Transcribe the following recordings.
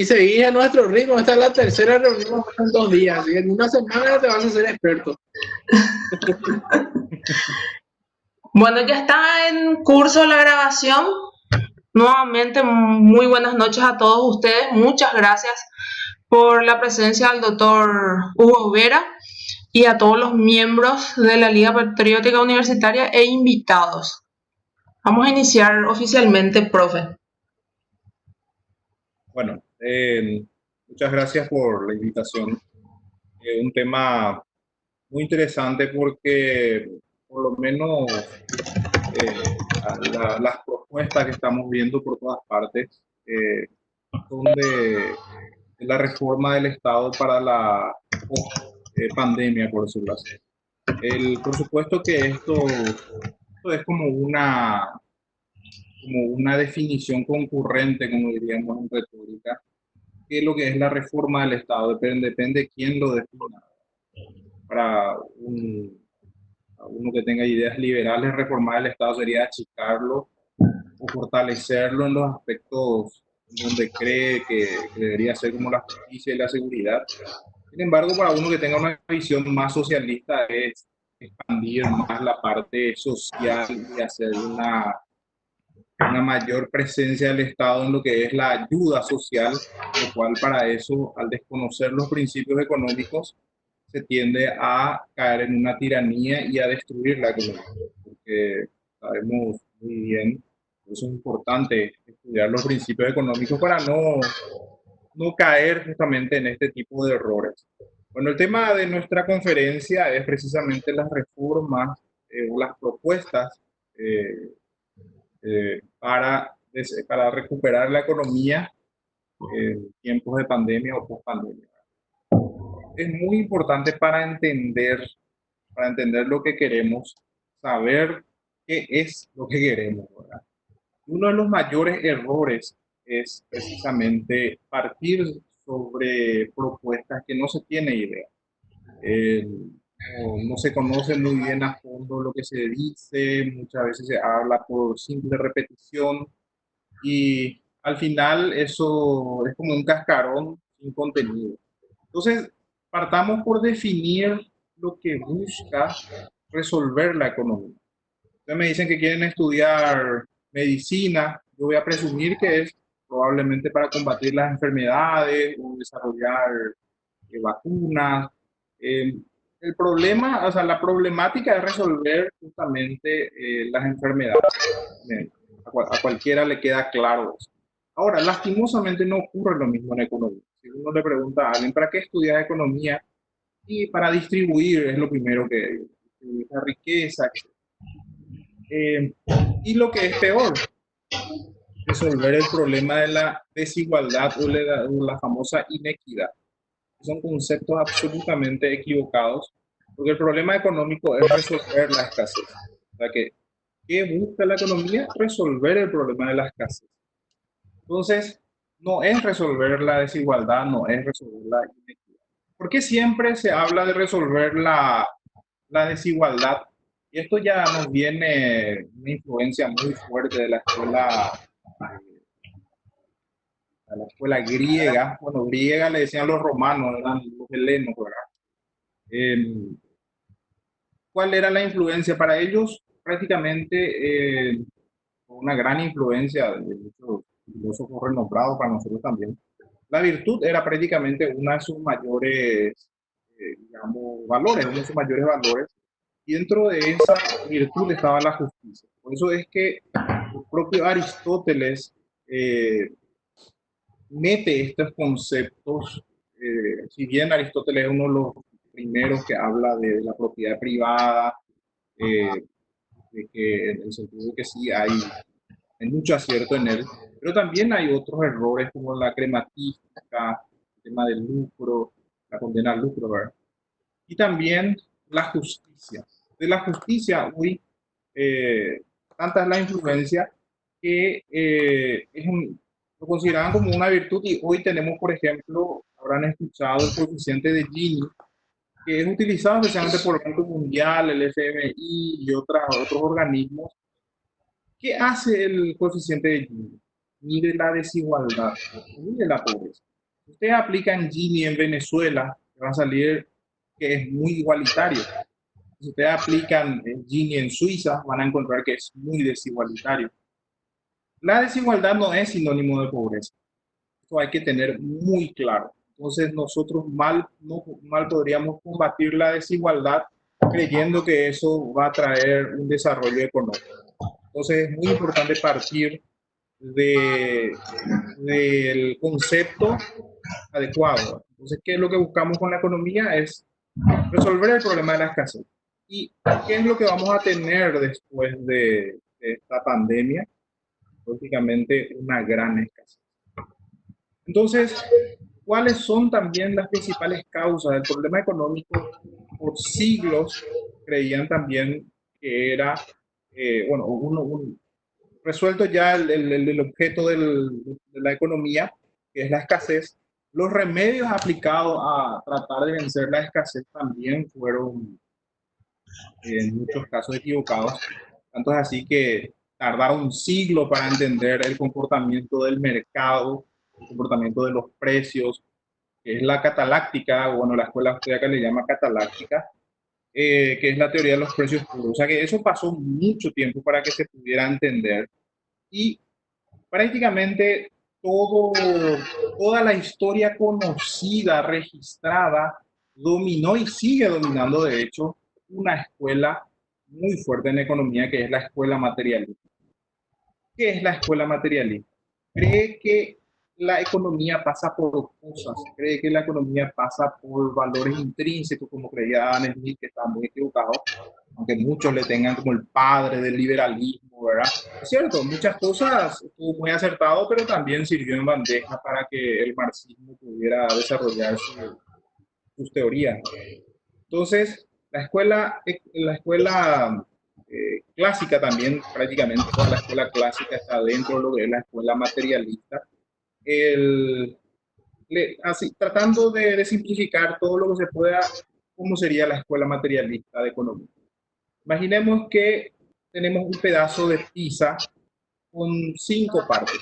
Y seguís a nuestro ritmo. Esta es la tercera reunión en 2 días. Así que en una semana te vas a hacer experto. Bueno, ya está en curso la grabación. Nuevamente, muy buenas noches a todos ustedes. Muchas gracias por la presencia del doctor Hugo Vera y a todos los miembros de la Liga Patriótica Universitaria e invitados. Vamos a iniciar oficialmente, profe. Bueno, muchas gracias por la invitación. Un tema muy interesante porque por lo menos las propuestas que estamos viendo por todas partes son de la reforma del Estado para la pandemia, por decirlo así. Por supuesto que esto es como una definición concurrente, como diríamos en retórica, que lo que es la reforma del Estado. Depende de quién lo defina. Para uno que tenga ideas liberales, reformar el Estado sería achicarlo o fortalecerlo en los aspectos donde cree que debería ser, como la justicia y la seguridad. Sin embargo, para uno que tenga una visión más socialista es expandir más la parte social y hacer una mayor presencia del Estado en lo que es la ayuda social, lo cual para eso, al desconocer los principios económicos, se tiende a caer en una tiranía y a destruir la economía, porque sabemos muy bien, por eso es importante estudiar los principios económicos para no caer justamente en este tipo de errores. Bueno, el tema de nuestra conferencia es precisamente las reformas o las propuestas eh, para recuperar la economía en tiempos de pandemia o post-pandemia. Es muy importante para entender lo que queremos, saber qué es lo que queremos, ¿verdad? Uno de los mayores errores es precisamente partir sobre propuestas que no se tiene idea. Eh, no se conoce muy bien a fondo lo que se dice, muchas veces se habla por simple repetición y al final eso es como un cascarón sin contenido. Entonces, partamos por definir lo que busca resolver la economía. Ustedes me dicen que quieren estudiar medicina, yo voy a presumir que es probablemente para combatir las enfermedades o desarrollar vacunas. Eh, el problema, o sea, la problemática es resolver justamente las enfermedades. A cualquiera le queda claro eso. Ahora, lastimosamente no ocurre lo mismo en economía. Si uno le pregunta a alguien, ¿para qué estudias economía? Y para distribuir es lo primero que la riqueza. Eh, y lo que es peor, resolver el problema de la desigualdad o la famosa inequidad. Son conceptos absolutamente equivocados, porque el problema económico es resolver la escasez. O sea que, ¿qué busca la economía? Resolver el problema de la escasez. Entonces, no es resolver la desigualdad, no es resolver la inequidad. ¿Por qué siempre se habla de resolver la desigualdad? Y esto ya nos viene una influencia muy fuerte de la escuela griega. Bueno, griega le decían los romanos, eran los helenos, ¿verdad? Eh, ¿Cuál era la influencia para ellos? Prácticamente una gran influencia de muchos filósofos renombrados para nosotros también. La virtud era prácticamente una de sus mayores, digamos, valores, uno de sus mayores valores. Y dentro de esa virtud estaba la justicia. Por eso es que el propio Aristóteles mete estos conceptos, si bien Aristóteles es uno de los primeros que habla de la propiedad privada, eh, de que, en el sentido de que sí hay mucho acierto en él, pero también hay otros errores como la crematística, el tema del lucro, la condena al lucro, ¿verdad? Y también la justicia. De la justicia, hoy, eh, tanta es la influencia que lo consideraban como una virtud y hoy tenemos, por ejemplo, habrán escuchado el coeficiente de Gini, que es utilizado especialmente por el Banco Mundial, el FMI y otros organismos. ¿Qué hace el coeficiente de Gini? Mide la desigualdad, mide la pobreza. Usted aplica en Gini en Venezuela, va a salir que es muy igualitario. Si ustedes aplican en Gini en Suiza, van a encontrar que es muy desigualitario. La desigualdad no es sinónimo de pobreza. Esto hay que tener muy claro. Entonces nosotros mal podríamos combatir la desigualdad creyendo que eso va a traer un desarrollo económico. Entonces es muy importante partir del concepto adecuado. Entonces, ¿qué es lo que buscamos con la economía? Es resolver el problema de la escasez. ¿Y qué es lo que vamos a tener después de esta pandemia? Lógicamente, una gran escasez. Entonces, ¿cuáles son también las principales causas del problema económico? Por siglos creían también que era, resuelto ya el objeto de la economía, que es la escasez. Los remedios aplicados a tratar de vencer la escasez también fueron en muchos casos equivocados. Tanto es así que tardaron un siglo para entender el comportamiento del mercado, el comportamiento de los precios, que es la cataláctica, bueno, la escuela austríaca le llama cataláctica, que es la teoría de los precios puros. O sea que eso pasó mucho tiempo para que se pudiera entender. Y prácticamente toda la historia conocida, registrada, dominó y sigue dominando, de hecho, una escuela muy fuerte en economía, que es la escuela materialista. ¿Qué es la escuela materialista? Cree que la economía pasa por cosas, cree que la economía pasa por valores intrínsecos, como creía Adam Smith, que está muy equivocado, aunque muchos le tengan como el padre del liberalismo, ¿verdad? Es cierto, muchas cosas estuvo muy acertado, pero también sirvió en bandeja para que el marxismo pudiera desarrollar sus teorías. Entonces, la escuela clásica también, prácticamente toda la escuela clásica está dentro de lo que es la escuela materialista. Así, tratando de simplificar todo lo que se pueda, ¿cómo sería la escuela materialista de economía? Imaginemos que tenemos un pedazo de pizza con 5 partes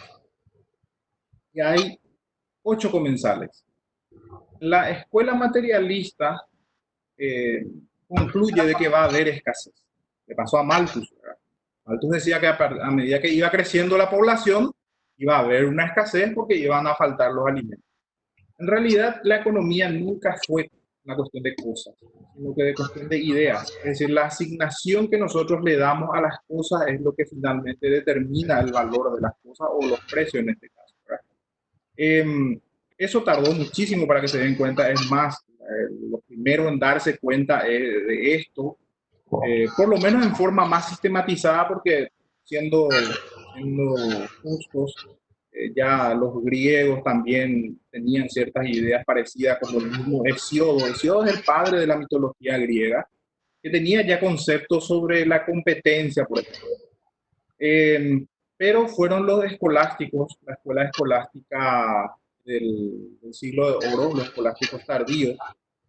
y hay 8 comensales. La escuela materialista concluye de que va a haber escasez. Le pasó a Malthus, ¿verdad? Malthus decía que a medida que iba creciendo la población, iba a haber una escasez porque iban a faltar los alimentos. En realidad, la economía nunca fue una cuestión de cosas, sino que de cuestión de ideas. Es decir, la asignación que nosotros le damos a las cosas es lo que finalmente determina el valor de las cosas o los precios en este caso, ¿verdad? Eso tardó muchísimo para que se den cuenta. Es más, lo primero en darse cuenta de esto, por lo menos en forma más sistematizada, porque siendo justos, ya los griegos también tenían ciertas ideas parecidas, como el mismo Hesíodo. Hesíodo es el padre de la mitología griega, que tenía ya conceptos sobre la competencia, por ejemplo. Pero fueron los escolásticos, la escuela escolástica del siglo de oro, los escolásticos tardíos,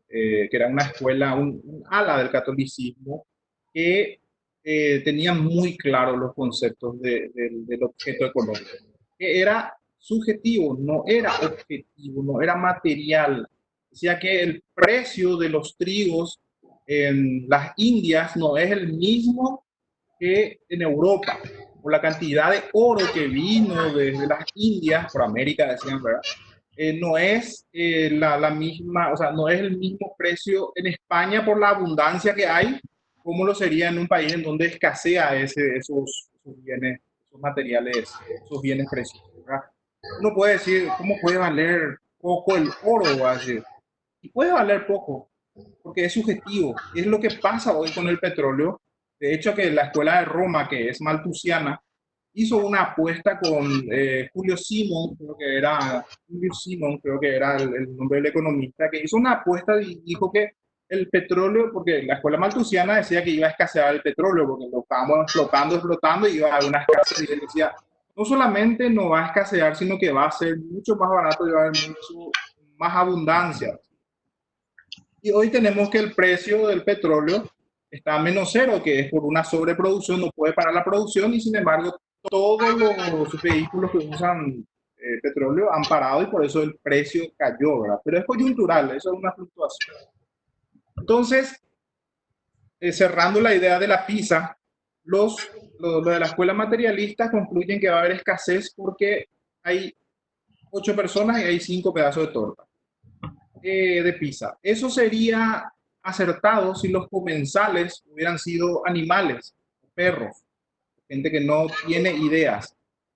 que era una escuela, un ala del catolicismo, que tenían muy claros los conceptos del objeto económico, que era subjetivo, no era objetivo, no era material. Decía que el precio de los trigos en las Indias no es el mismo que en Europa, por la cantidad de oro que vino desde las Indias, por América decían, ¿verdad? No es la misma, o sea, no es el mismo precio en España por la abundancia que hay, como lo sería en un país en donde escasea esos bienes, esos materiales, esos bienes preciosos, ¿verdad? Uno puede decir, ¿cómo puede valer poco el oro? Va a decir, y puede valer poco, porque es subjetivo. Y es lo que pasa hoy con el petróleo. De hecho, que la escuela de Roma, que es malthusiana, hizo una apuesta con Julio Simon, creo que era el nombre del economista, que hizo una apuesta y dijo que el petróleo, porque la escuela malthusiana decía que iba a escasear el petróleo, porque lo estábamos explotando y iba a haber una escasez. Y él decía, no solamente no va a escasear, sino que va a ser mucho más barato y va a haber mucho más abundancia. Y hoy tenemos que el precio del petróleo está a menos cero, que es por una sobreproducción, no puede parar la producción y sin embargo todos los vehículos que usan petróleo han parado y por eso el precio cayó, ¿verdad? Pero es coyuntural, eso es una fluctuación. Entonces, cerrando la idea de la pizza, los de la escuela materialista concluyen que va a haber escasez porque hay 8 personas y hay 5 pedazos de torta de pizza. Eso sería acertado si los comensales hubieran sido animales, perros, gente que no tiene ideas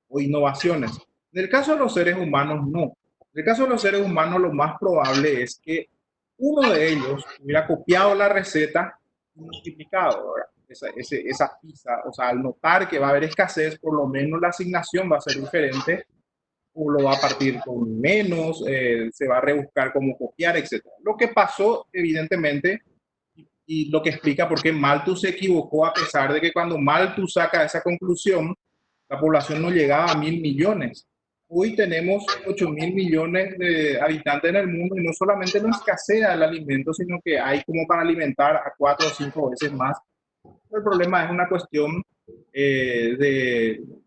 o innovaciones. En el caso de los seres humanos, no. En el caso de los seres humanos, lo más probable es que uno de ellos hubiera copiado la receta y multiplicado esa pizza. O sea, al notar que va a haber escasez, por lo menos la asignación va a ser diferente, o lo va a partir con menos, se va a rebuscar cómo copiar, etc. Lo que pasó, evidentemente, y lo que explica por qué Malthus se equivocó, a pesar de que cuando Malthus saca esa conclusión, la población no llegaba a 1.000 millones. Hoy tenemos 8.000 millones de habitantes en el mundo y no solamente no escasea el alimento, sino que hay como para alimentar a 4 o 5 veces más. El problema es una cuestión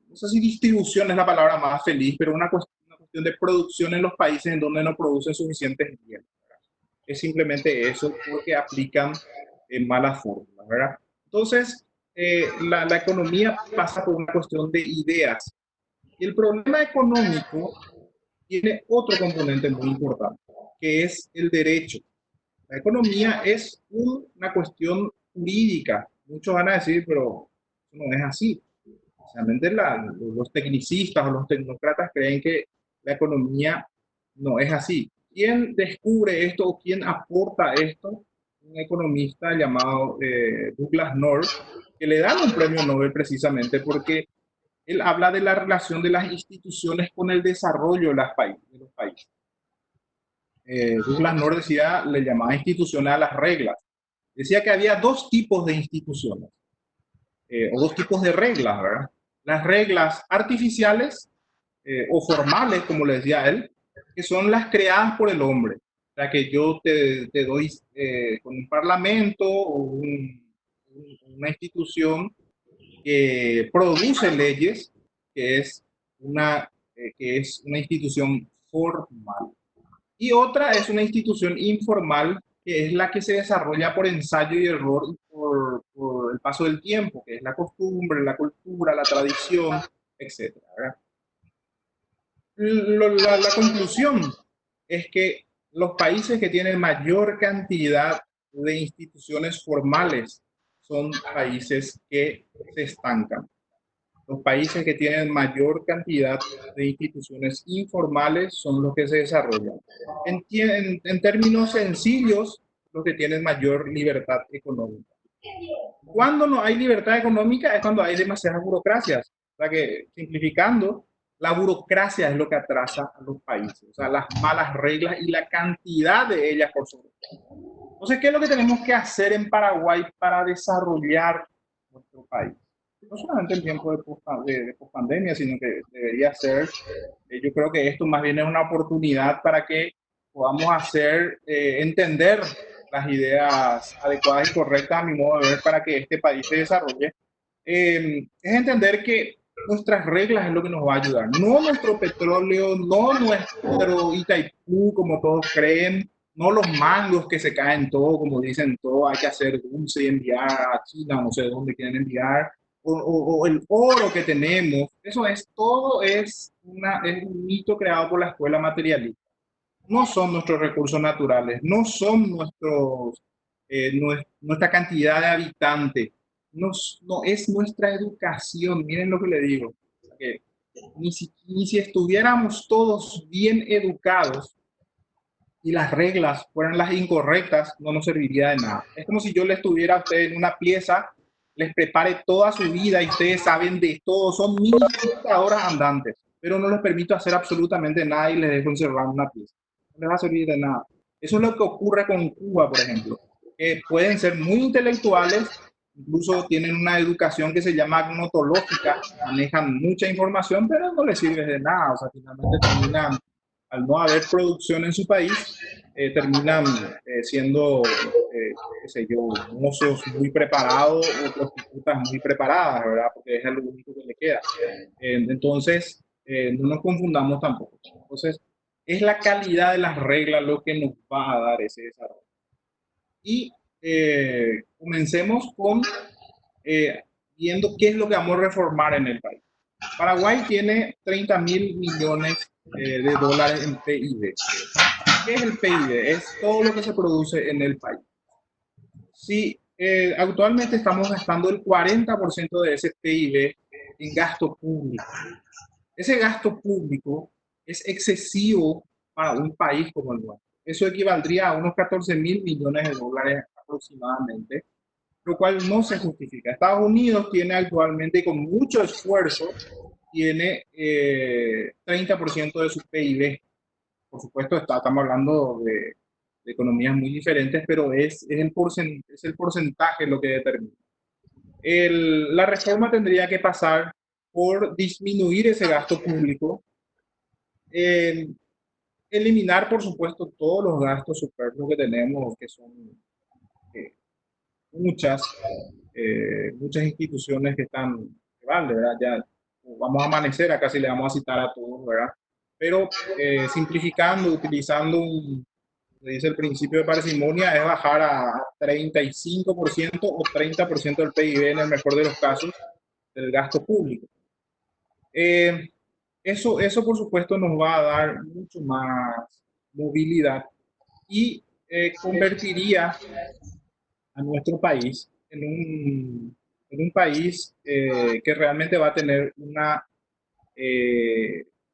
no sé si distribución es la palabra más feliz, pero una cuestión de producción en los países en donde no producen suficientes bienes. Es simplemente eso, porque aplican malas fórmulas, ¿verdad? Entonces, la economía pasa por una cuestión de ideas. Y el problema económico tiene otro componente muy importante, que es el derecho. La economía es una cuestión jurídica. Muchos van a decir, pero eso no es así. Realmente los tecnicistas o los tecnócratas creen que la economía no es así. ¿Quién descubre esto o quién aporta esto? Un economista llamado Douglas North, que le dan un premio Nobel precisamente porque él habla de la relación de las instituciones con el desarrollo de los países. Douglas North decía, le llamaba instituciones a las reglas. Decía que había dos tipos de instituciones, o dos tipos de reglas, ¿verdad? Las reglas artificiales o formales, como le decía él, que son las creadas por el hombre. O sea, que yo te doy con un parlamento o una institución que produce leyes, que es una institución formal. Y otra es una institución informal, que es la que se desarrolla por ensayo y error y por el paso del tiempo, que es la costumbre, la cultura, la tradición, etcétera. La conclusión es que los países que tienen mayor cantidad de instituciones formales son países que se estancan. Los países que tienen mayor cantidad de instituciones informales son los que se desarrollan. En términos sencillos, los que tienen mayor libertad económica. Cuando no hay libertad económica es cuando hay demasiadas burocracias. O sea que, simplificando, la burocracia es lo que atrasa a los países. O sea, las malas reglas y la cantidad de ellas por sobre todo. Entonces, ¿qué es lo que tenemos que hacer en Paraguay para desarrollar nuestro país? No solamente en tiempo de pospandemia, sino que debería ser, yo creo que esto más bien es una oportunidad para que podamos entender las ideas adecuadas y correctas, a mi modo de ver, para que este país se desarrolle. Es entender que nuestras reglas es lo que nos va a ayudar, no nuestro petróleo, no nuestro Itaipú, como todos creen, no los mangos que se caen todo, como dicen todo, hay que hacer dulce y enviar a China, no sé dónde quieren enviar, o el oro que tenemos. Eso es, todo es un mito creado por la escuela materialista. No son nuestros recursos naturales, no son nuestra cantidad de habitantes, no es nuestra educación. Miren lo que le digo, que ni si estuviéramos todos bien educados y las reglas fueran las incorrectas, no nos serviría de nada. Es como si yo le estuviera a ustedes en una pieza, les prepare toda su vida y ustedes saben de todo, son mini computadoras andantes, pero no les permito hacer absolutamente nada y les dejo encerrar en una pieza. No les va a servir de nada. Eso es lo que ocurre con Cuba, por ejemplo. Pueden ser muy intelectuales, incluso tienen una educación que se llama agnotológica, manejan mucha información, pero no les sirve de nada. O sea, finalmente terminan, al no haber producción en su país, terminan siendo, qué sé yo, mozos muy preparados o prostitutas muy preparadas, ¿verdad? Porque es lo único que le queda. Entonces, no nos confundamos tampoco. Entonces, es la calidad de las reglas lo que nos va a dar ese desarrollo. Y comencemos con viendo qué es lo que vamos a reformar en el país. Paraguay tiene 30.000 millones de dólares en PIB. ¿Qué es el PIB? Es todo lo que se produce en el país. Si actualmente estamos gastando el 40% de ese PIB en gasto público. Ese gasto público es excesivo para un país como el nuestro. Eso equivaldría a unos 14.000 millones de dólares aproximadamente, lo cual no se justifica. Estados Unidos tiene actualmente, con mucho esfuerzo, tiene 30% de su PIB. Por supuesto, estamos hablando de economías muy diferentes, pero es el porcentaje lo que determina. La reforma tendría que pasar por disminuir ese gasto público, eliminar, por supuesto, todos los gastos superfluos que tenemos, que son muchas instituciones que están, vale, ¿verdad? Ya vamos a amanecer, acá sí le vamos a citar a todos, ¿verdad? Pero simplificando, utilizando dice el principio de parsimonia, es bajar a 35% o 30% del PIB en el mejor de los casos del gasto público. Eso, por supuesto, nos va a dar mucho más movilidad y convertiría a nuestro país en un país que realmente va a tener una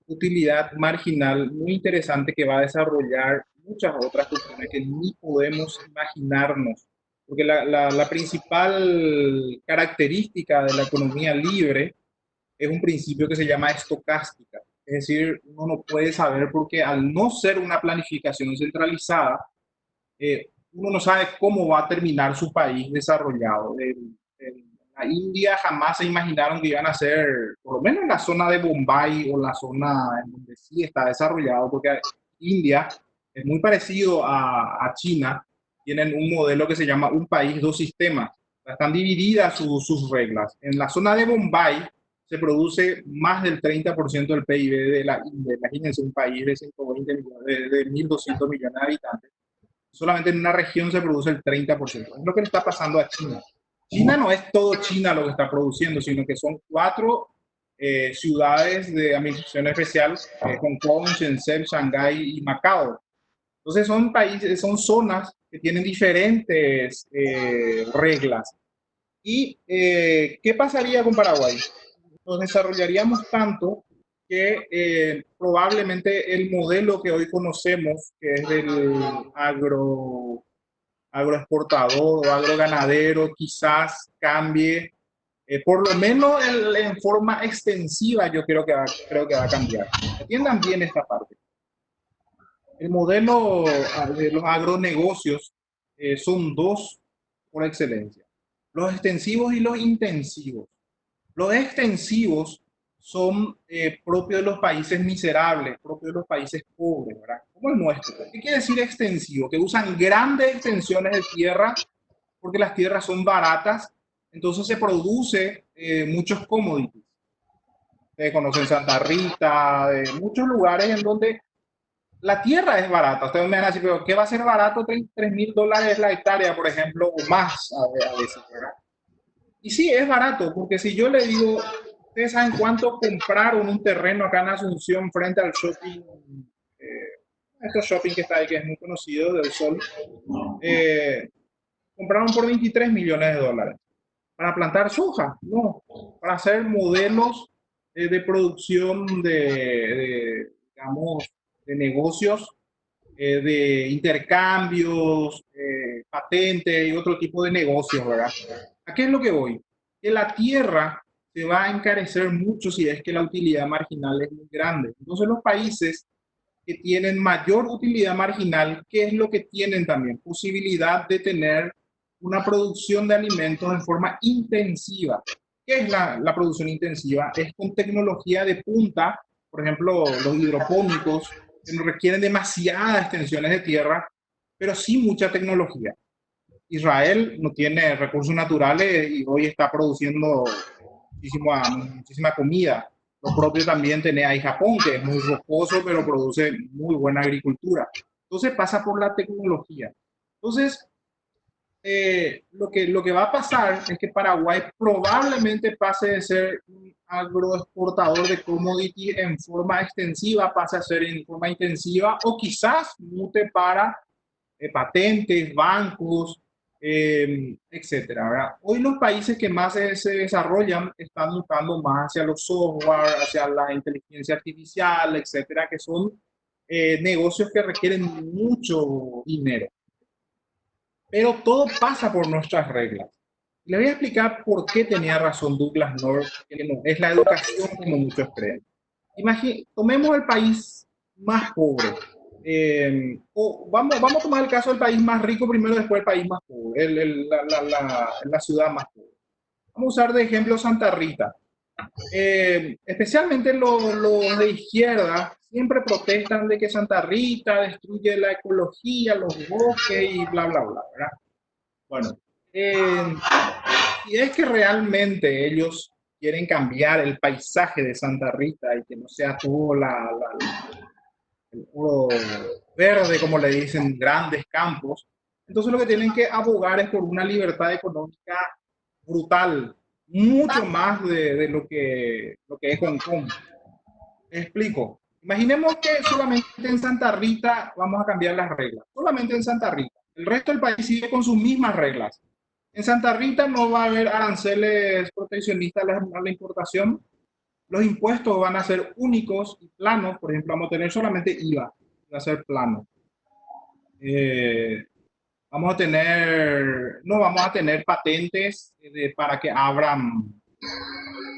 utilidad marginal muy interesante, que va a desarrollar muchas otras cuestiones que ni podemos imaginarnos. Porque la principal característica de la economía libre es un principio que se llama estocástica. Es decir, uno no puede saber, porque al no ser una planificación centralizada, uno no sabe cómo va a terminar su país desarrollado. La India jamás se imaginaron que iban a ser, por lo menos en la zona de Bombay o la zona en donde sí está desarrollado, porque India es muy parecido a China. Tienen un modelo que se llama un país, dos sistemas. Están divididas sus reglas. En la zona de Bombay se produce más del 30% del PIB de la India. Imagínense un país de 120 millones, de 1.200 millones de habitantes. Solamente en una región se produce el 30%. Es lo que le está pasando a China. China no es todo China lo que está produciendo, sino que son 4 ciudades de administración especial, Hong Kong, Shenzhen, Shanghái y Macao. Entonces son países, son zonas que tienen diferentes reglas. ¿Y qué pasaría con Paraguay? Nos desarrollaríamos tanto que probablemente el modelo que hoy conocemos, que es del agroexportador o agroganadero, quizás cambie, por lo menos en forma extensiva. Yo creo que va a cambiar. Entiendan bien esta parte. El modelo de los agronegocios son dos por excelencia: los extensivos y los intensivos. Los extensivos son propios de los países miserables, propios de los países pobres, ¿verdad? Como el nuestro. ¿Qué quiere decir extensivo? Que usan grandes extensiones de tierra porque las tierras son baratas, entonces se produce muchos commodities. Ustedes conocen Santa Rita, de muchos lugares en donde la tierra es barata. Ustedes me van a decir, pero ¿qué va a ser barato? $3.000 la hectárea, por ejemplo, o más a veces, ¿verdad? Y sí, es barato, porque si yo le digo, ¿ustedes saben cuánto compraron un terreno acá en Asunción frente al shopping? Este shopping que está ahí, que es muy conocido, del Sol. Compraron por $23 millones. ¿Para plantar soja? No, para hacer modelos de producción digamos, de negocios, de intercambios, patentes y otro tipo de negocios, ¿verdad? ¿A qué es lo que voy? Que la tierra se va a encarecer mucho si es que la utilidad marginal es muy grande. Entonces los países que tienen mayor utilidad marginal, ¿qué es lo que tienen también? Posibilidad de tener una producción de alimentos en forma intensiva. ¿Qué es la producción intensiva? Es con tecnología de punta, por ejemplo, los hidropónicos, que no requieren demasiadas extensiones de tierra, pero sí mucha tecnología. Israel no tiene recursos naturales y hoy está produciendo muchísima comida. Lo propio también tenés ahí Japón, que es muy rocoso, pero produce muy buena agricultura. Entonces pasa por la tecnología. Entonces, lo que va a pasar es que Paraguay probablemente pase de ser un agroexportador de commodity en forma extensiva, pase a ser en forma intensiva, o quizás mute para patentes, bancos, etcétera, ¿verdad? Hoy los países que más se desarrollan están buscando más hacia los software, hacia la inteligencia artificial, etcétera, que son negocios que requieren mucho dinero. Pero todo pasa por nuestras reglas. Le voy a explicar por qué tenía razón Douglas North, que no es la educación como muchos creen. Tomemos el país más pobre. O vamos a tomar el caso del país más rico primero, después el país más pobre, la ciudad más pobre. Vamos a usar de ejemplo Santa Rita. Especialmente los de izquierda siempre protestan de que Santa Rita destruye la ecología, los bosques y bla, bla, bla, ¿verdad? Bueno, si es que realmente ellos quieren cambiar el paisaje de Santa Rita y que no sea todo el puro verde, como le dicen, grandes campos, entonces lo que tienen que abogar es por una libertad económica brutal, mucho más de lo que es Hong Kong. Explico. Imaginemos que solamente en Santa Rita vamos a cambiar las reglas, solamente en Santa Rita. El resto del país sigue con sus mismas reglas. En Santa Rita no va a haber aranceles proteccionistas a la importación. Los impuestos van a ser únicos y planos. Por ejemplo, vamos a tener solamente IVA, va a ser plano. No vamos a tener patentes para que abran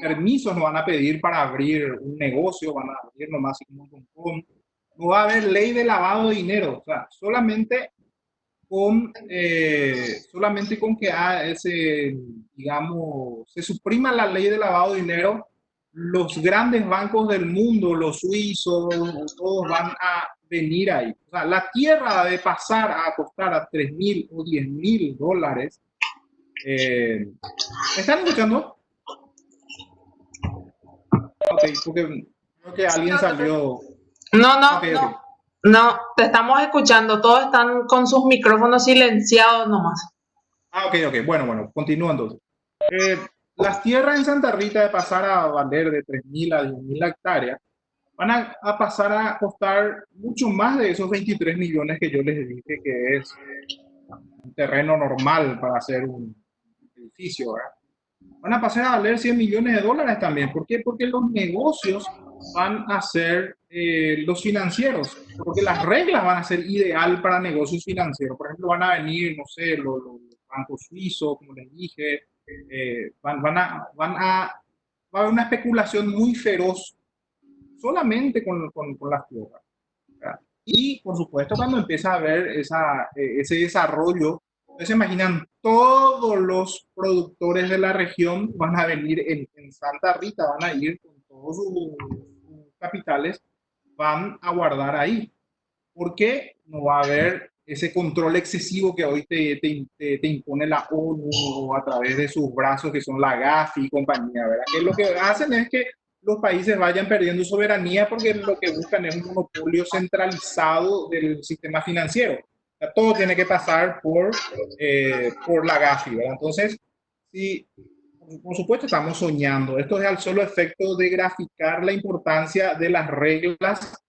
permisos, nos van a pedir para abrir un negocio, van a abrir nomás como un Hong. No va a haber ley de lavado de dinero, o sea, solamente con que digamos, se suprima la ley de lavado de dinero, los grandes bancos del mundo, los suizos, todos van a venir ahí. O sea, la tierra de pasar a costar a 3.000 o 10.000 dólares. ¿Me están escuchando? Ok, porque creo que alguien salió. No, Okay, no, okay. no, te estamos escuchando, todos están con sus micrófonos silenciados nomás. Ok, bueno, continúo entonces. Las tierras en Santa Rita de pasar a valer de 3.000 a 10.000 hectáreas van a pasar a costar mucho más de esos 23 millones que yo les dije que es un terreno normal para hacer un edificio, ¿verdad? Van a pasar a valer 100 millones de dólares también. ¿Por qué? Porque los negocios van a ser los financieros, porque las reglas van a ser ideal para negocios financieros. Por ejemplo, van a venir, no sé, los bancos suizos, como les dije, va a haber una especulación muy feroz solamente con las tierras. ¿Verdad? Y, por supuesto, cuando empieza a haber ese desarrollo, ustedes se imaginan, todos los productores de la región van a venir en Santa Rita, van a ir con todos sus capitales, van a guardar ahí. Porque no va a haber ese control excesivo que hoy te impone la ONU a través de sus brazos que son la GAFI y compañía, ¿verdad? Que lo que hacen es que los países vayan perdiendo soberanía porque lo que buscan es un monopolio centralizado del sistema financiero. O sea, todo tiene que pasar por la GAFI, ¿verdad? Entonces, sí, por supuesto estamos soñando. Esto es al solo efecto de graficar la importancia de las reglas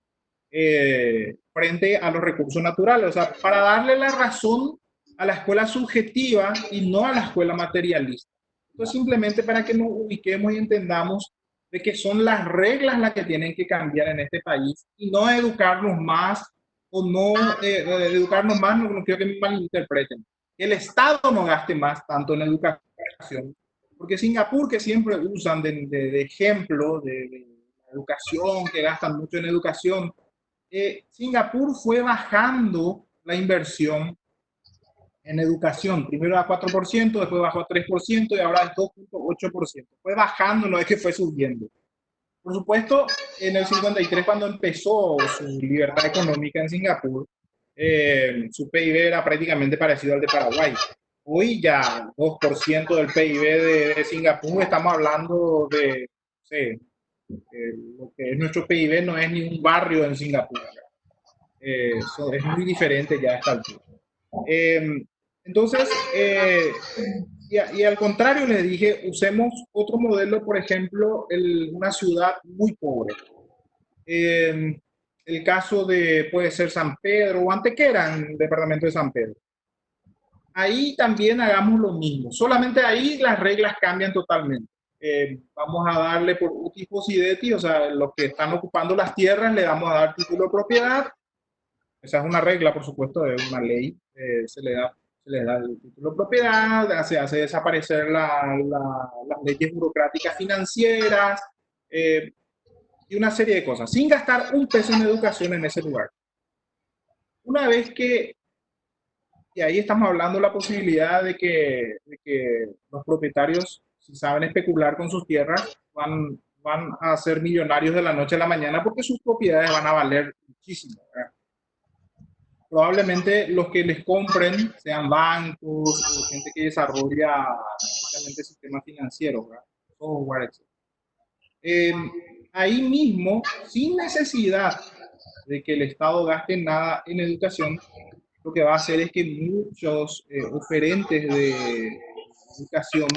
frente a los recursos naturales, o sea, para darle la razón a la escuela subjetiva y no a la escuela materialista. Entonces, simplemente para que nos ubiquemos y entendamos de que son las reglas las que tienen que cambiar en este país y no educarnos más o no educarnos más, no quiero que me malinterpreten. Que el Estado no gaste más tanto en educación, porque Singapur, que siempre usan de ejemplo de educación, que gastan mucho en educación, Singapur fue bajando la inversión en educación. Primero a 4%, después bajó a 3% y ahora es 2.8%. Fue bajando, no es que fue subiendo. Por supuesto, en el 53, cuando empezó su libertad económica en Singapur, su PIB era prácticamente parecido al de Paraguay. Hoy ya 2% del PIB de Singapur, estamos hablando de, no sé, Lo que es nuestro PIB no es ni un barrio en Singapur. Es muy diferente ya a esta altura. Entonces, y al contrario, les dije, usemos otro modelo, por ejemplo, una ciudad muy pobre. El caso de, puede ser San Pedro o Antequera, en el departamento de San Pedro. Ahí también hagamos lo mismo, solamente ahí las reglas cambian totalmente. Vamos a darle por utis sideti, o sea, los que están ocupando las tierras le vamos a dar título de propiedad. Esa es una regla, por supuesto, de una ley. Se le da el título de propiedad, se hace desaparecer las leyes burocráticas financieras y una serie de cosas, sin gastar un peso en educación en ese lugar. Una vez que, y ahí estamos hablando de la posibilidad de que los propietarios, si saben especular con sus tierras, van a ser millonarios de la noche a la mañana porque sus propiedades van a valer muchísimo, ¿verdad? Probablemente los que les compren sean bancos o gente que desarrolla especialmente sistemas financieros, ¿verdad? Software, etc. Ahí mismo, sin necesidad de que el Estado gaste nada en educación, lo que va a hacer es que muchos oferentes de educación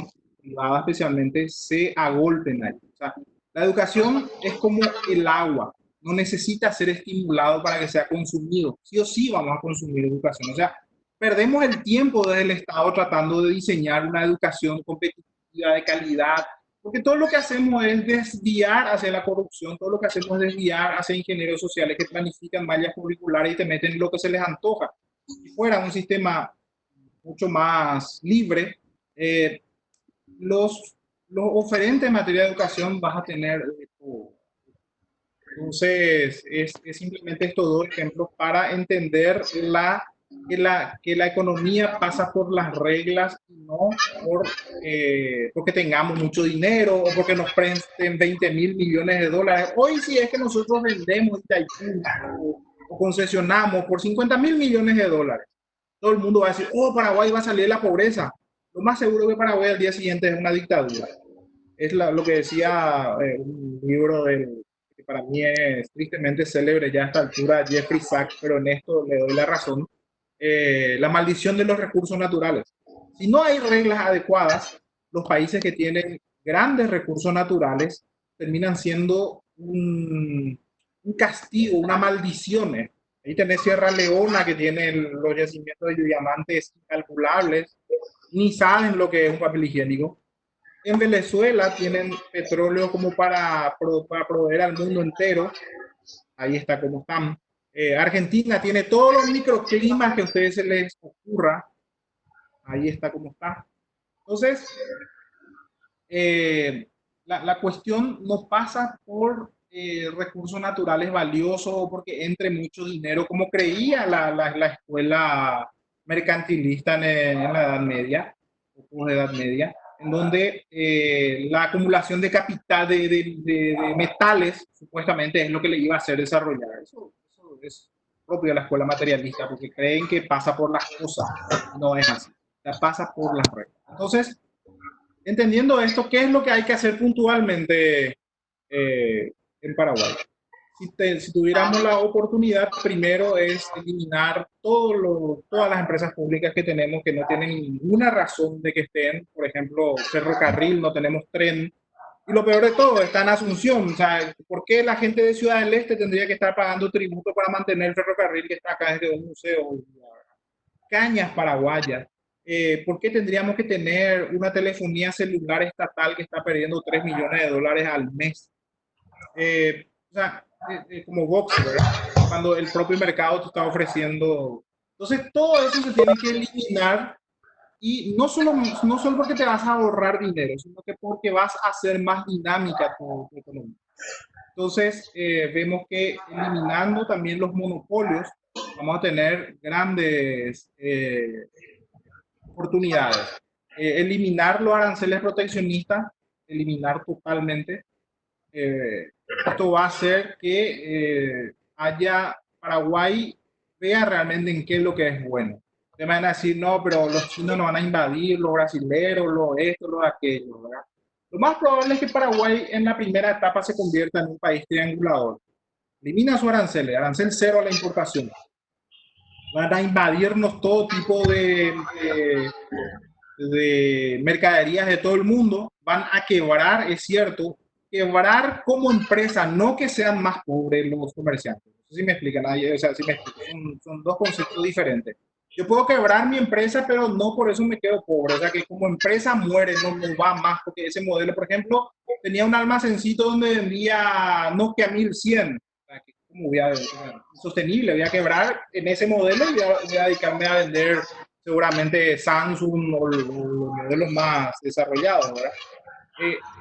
privada especialmente se agolpen ahí. O sea, la educación es como el agua, no necesita ser estimulado para que sea consumido. Sí o sí vamos a consumir educación. O sea, perdemos el tiempo desde el Estado tratando de diseñar una educación competitiva, de calidad, porque todo lo que hacemos es desviar hacia la corrupción, todo lo que hacemos es desviar hacia ingenieros sociales que planifican mallas curriculares y te meten lo que se les antoja. Si fuera un sistema mucho más libre, eh, los oferentes en materia de educación vas a tener todo. Entonces, es simplemente estos dos ejemplos para entender que la economía pasa por las reglas y no porque tengamos mucho dinero o porque nos presten 20.000 millones de dólares. Hoy sí es que nosotros vendemos Itaipú o concesionamos por 50.000 millones de dólares. Todo el mundo va a decir, oh, Paraguay va a salir de la pobreza. Lo más seguro que Paraguay al día siguiente es una dictadura. Es lo que decía un libro que para mí es tristemente célebre ya a esta altura, Jeffrey Sachs, pero en esto le doy la razón, la maldición de los recursos naturales. Si no hay reglas adecuadas, los países que tienen grandes recursos naturales terminan siendo un castigo, una maldición. Ahí tenés Sierra Leona, que tiene los yacimientos de diamantes incalculables, ni saben lo que es un papel higiénico. En Venezuela tienen petróleo como para proveer al mundo entero. Ahí está como están. Argentina tiene todos los microclimas que a ustedes se les ocurra. Ahí está como está. Entonces, la cuestión no pasa por recursos naturales valiosos o porque entre mucho dinero, como creía la escuela mercantilista en la Edad Media, o de Edad Media, en donde la acumulación de capital, de metales, supuestamente es lo que le iba a hacer desarrollar. Eso es propio de la escuela materialista, porque creen que pasa por las cosas. No es así. Pasa por las reglas. Entonces, entendiendo esto, ¿qué es lo que hay que hacer puntualmente en Paraguay? Si tuviéramos la oportunidad, primero es eliminar todas las empresas públicas que tenemos que no tienen ninguna razón de que estén. Por ejemplo, ferrocarril, no tenemos tren. Y lo peor de todo, está en Asunción. O sea, ¿por qué la gente de Ciudad del Este tendría que estar pagando tributo para mantener el ferrocarril que está acá desde un museo? Cañas paraguayas. ¿Por qué tendríamos que tener una telefonía celular estatal que está perdiendo 3 millones de dólares al mes? O sea, como Vox, ¿verdad? Cuando el propio mercado te está ofreciendo. Entonces, todo eso se tiene que eliminar y no solo porque te vas a ahorrar dinero, sino que porque vas a hacer más dinámica tu economía. Entonces, vemos que eliminando también los monopolios, vamos a tener grandes oportunidades. Eliminar los aranceles proteccionistas, eliminar totalmente. Esto va a hacer que Paraguay vea realmente en qué es lo que es bueno. Te van a decir, no, pero los chinos nos van a invadir, los brasileños, esto, aquello, ¿verdad? Lo más probable es que Paraguay en la primera etapa se convierta en un país triangulador. Elimina su arancel, arancel cero a la importación. Van a invadirnos todo tipo de mercaderías de todo el mundo, van a quebrar, es cierto, quebrar como empresa, no que sean más pobres los comerciantes. No sé si me explican, o sea, si me explico, son dos conceptos diferentes. Yo puedo quebrar mi empresa, pero no por eso me quedo pobre. O sea, que como empresa muere, no va más, porque ese modelo, por ejemplo, tenía un almacencito donde vendía Nokia 1100. O sea, que como voy a, sostenible, voy a quebrar en ese modelo y voy a dedicarme a vender seguramente Samsung o los modelos más desarrollados, ¿verdad?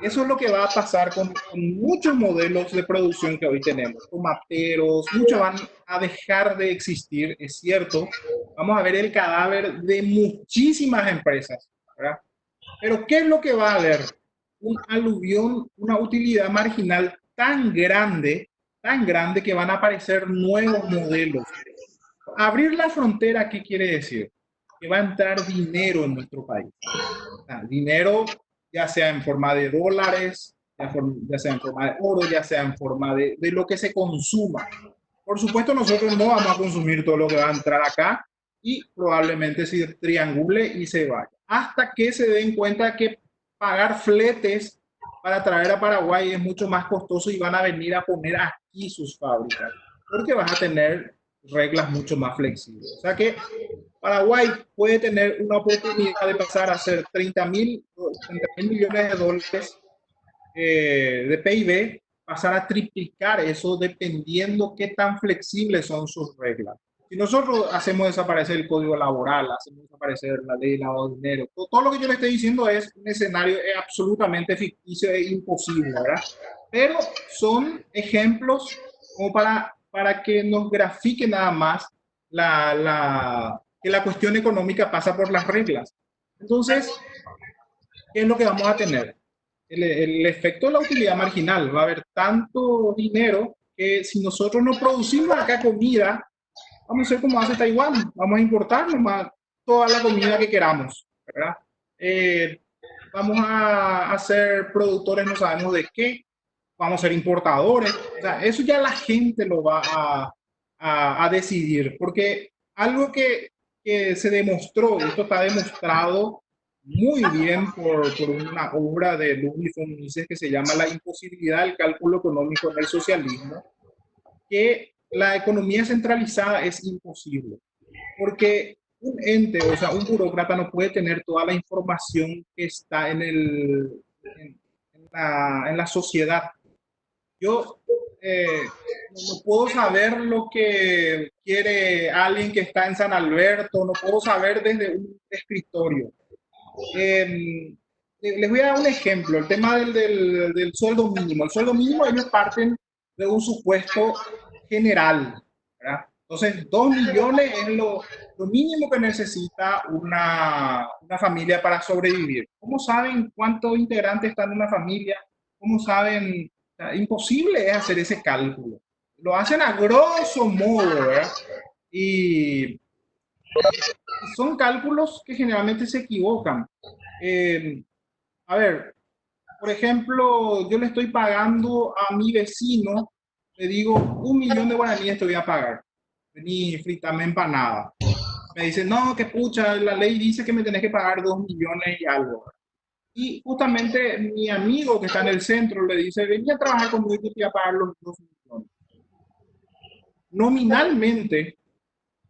Eso es lo que va a pasar con muchos modelos de producción que hoy tenemos. Tomateros, muchos van a dejar de existir, es cierto. Vamos a ver el cadáver de muchísimas empresas, ¿verdad? Pero ¿qué es lo que va a haber? Un aluvión, una utilidad marginal tan grande que van a aparecer nuevos modelos. Abrir la frontera, ¿qué quiere decir? Que va a entrar dinero en nuestro país. Dinero ya sea en forma de dólares, ya sea en forma de oro, ya sea en forma de lo que se consuma. Por supuesto, nosotros no vamos a consumir todo lo que va a entrar acá y probablemente se triangule y se vaya. Hasta que se den cuenta que pagar fletes para traer a Paraguay es mucho más costoso y van a venir a poner aquí sus fábricas, porque vas a tener reglas mucho más flexibles. O sea que Paraguay puede tener una oportunidad de pasar a ser 30.000 millones de dólares de PIB, pasar a triplicar eso dependiendo qué tan flexibles son sus reglas. Si nosotros hacemos desaparecer el código laboral, hacemos desaparecer la ley de lavado de dinero, todo lo que yo le estoy diciendo es un escenario absolutamente ficticio e imposible, ¿verdad? Pero son ejemplos como para que nos grafique nada más que la cuestión económica pasa por las reglas. Entonces, ¿qué es lo que vamos a tener? El efecto de la utilidad marginal. Va a haber tanto dinero que si nosotros no producimos acá comida, vamos a hacer como hace Taiwán, vamos a importar nomás toda la comida que queramos, ¿verdad? Vamos a ser productores, no sabemos de qué, vamos a ser importadores, o sea, eso ya la gente lo va a decidir, porque algo que se demostró, y esto está demostrado muy bien por una obra de Ludwig von Mises que se llama La imposibilidad del cálculo económico en el socialismo, que la economía centralizada es imposible, porque un ente, o sea, un burócrata no puede tener toda la información que está en la sociedad. Yo no puedo saber lo que quiere alguien que está en San Alberto, no puedo saber desde un escritorio. Les voy a dar un ejemplo, el tema del sueldo mínimo. El sueldo mínimo ellos parten de un supuesto general, ¿verdad? Entonces, 2 millones es lo mínimo que necesita una familia para sobrevivir. ¿Cómo saben cuántos integrantes están en una familia? ¿Cómo saben? O sea, imposible es hacer ese cálculo. Lo hacen a grosso modo, ¿verdad? Y son cálculos que generalmente se equivocan. A ver, por ejemplo, yo le estoy pagando a mi vecino, le digo, 1 millón de guaraníes te voy a pagar. Vení, frítame empanada. Me dice, no, que pucha, la ley dice que me tenés que pagar 2 millones y algo. Y justamente mi amigo que está en el centro le dice, vení a trabajar conmigo y te voy a pagar los 2 millones. Nominalmente,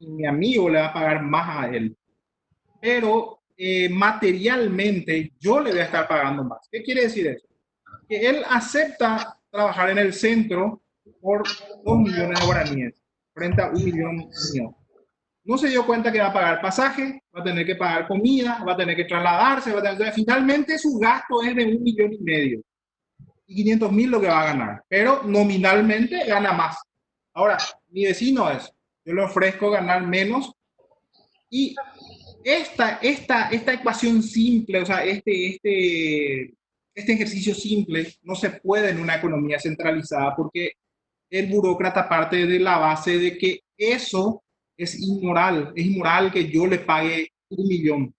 mi amigo le va a pagar más a él, pero materialmente yo le voy a estar pagando más. ¿Qué quiere decir eso? Que él acepta trabajar en el centro por 2 millones de guaraníes frente a 1 millón mío. No se dio cuenta que va a pagar pasaje, va a tener que pagar comida, va a tener que trasladarse, finalmente su gasto es de 1,5 millones y 500.000 lo que va a ganar, pero nominalmente gana más. Ahora, mi vecino yo le ofrezco ganar menos y esta ecuación simple, o sea, este ejercicio simple no se puede en una economía centralizada porque el burócrata parte de la base de que eso es inmoral que yo le pague 1 millón.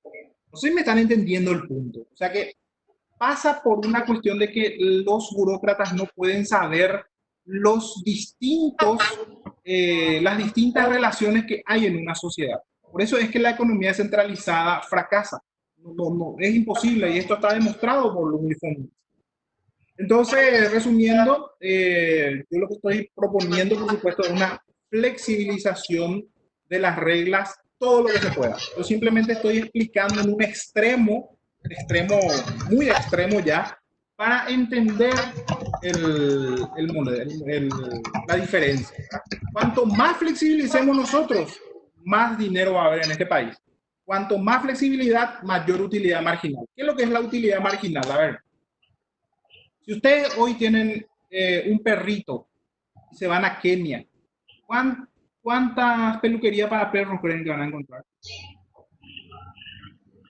No sé si me están entendiendo el punto. O sea que pasa por una cuestión de que los burócratas no pueden saber las distintas relaciones que hay en una sociedad. Por eso es que la economía centralizada fracasa. No, es imposible, y esto está demostrado por los uniformes. Entonces, resumiendo, yo lo que estoy proponiendo, por supuesto, es una flexibilización de las reglas, todo lo que se pueda. Yo simplemente estoy explicando en un extremo muy extremo ya, para entender la diferencia. Cuanto más flexibilicemos nosotros, más dinero va a haber en este país. Cuanto más flexibilidad, mayor utilidad marginal. ¿Qué es lo que es la utilidad marginal? A ver, si ustedes hoy tienen un perrito y se van a Kenia, ¿cuántas peluquerías para perros creen que van a encontrar?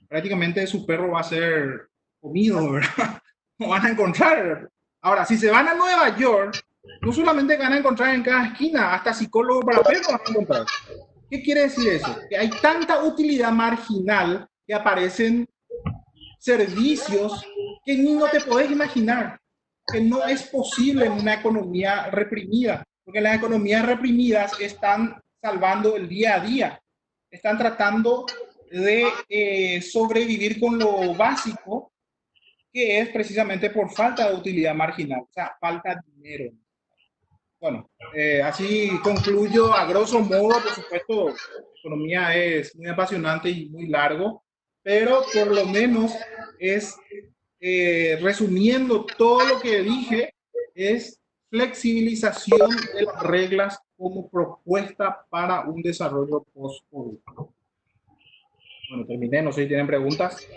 Prácticamente su perro va a ser comido, ¿verdad? No van a encontrar. Ahora, si se van a Nueva York, no solamente van a encontrar en cada esquina, hasta psicólogos para perros van a encontrar. ¿Qué quiere decir eso? Que hay tanta utilidad marginal que aparecen servicios que ni no te podés imaginar, que no es posible en una economía reprimida, porque las economías reprimidas están salvando el día a día, están tratando de sobrevivir con lo básico, que es precisamente por falta de utilidad marginal, o sea, falta dinero. Bueno, así concluyo a grosso modo. Por supuesto, economía es muy apasionante y muy largo, pero por lo menos es, resumiendo todo lo que dije, es flexibilización de las reglas como propuesta para un desarrollo post-COVID. Bueno, terminé, no sé si tienen preguntas.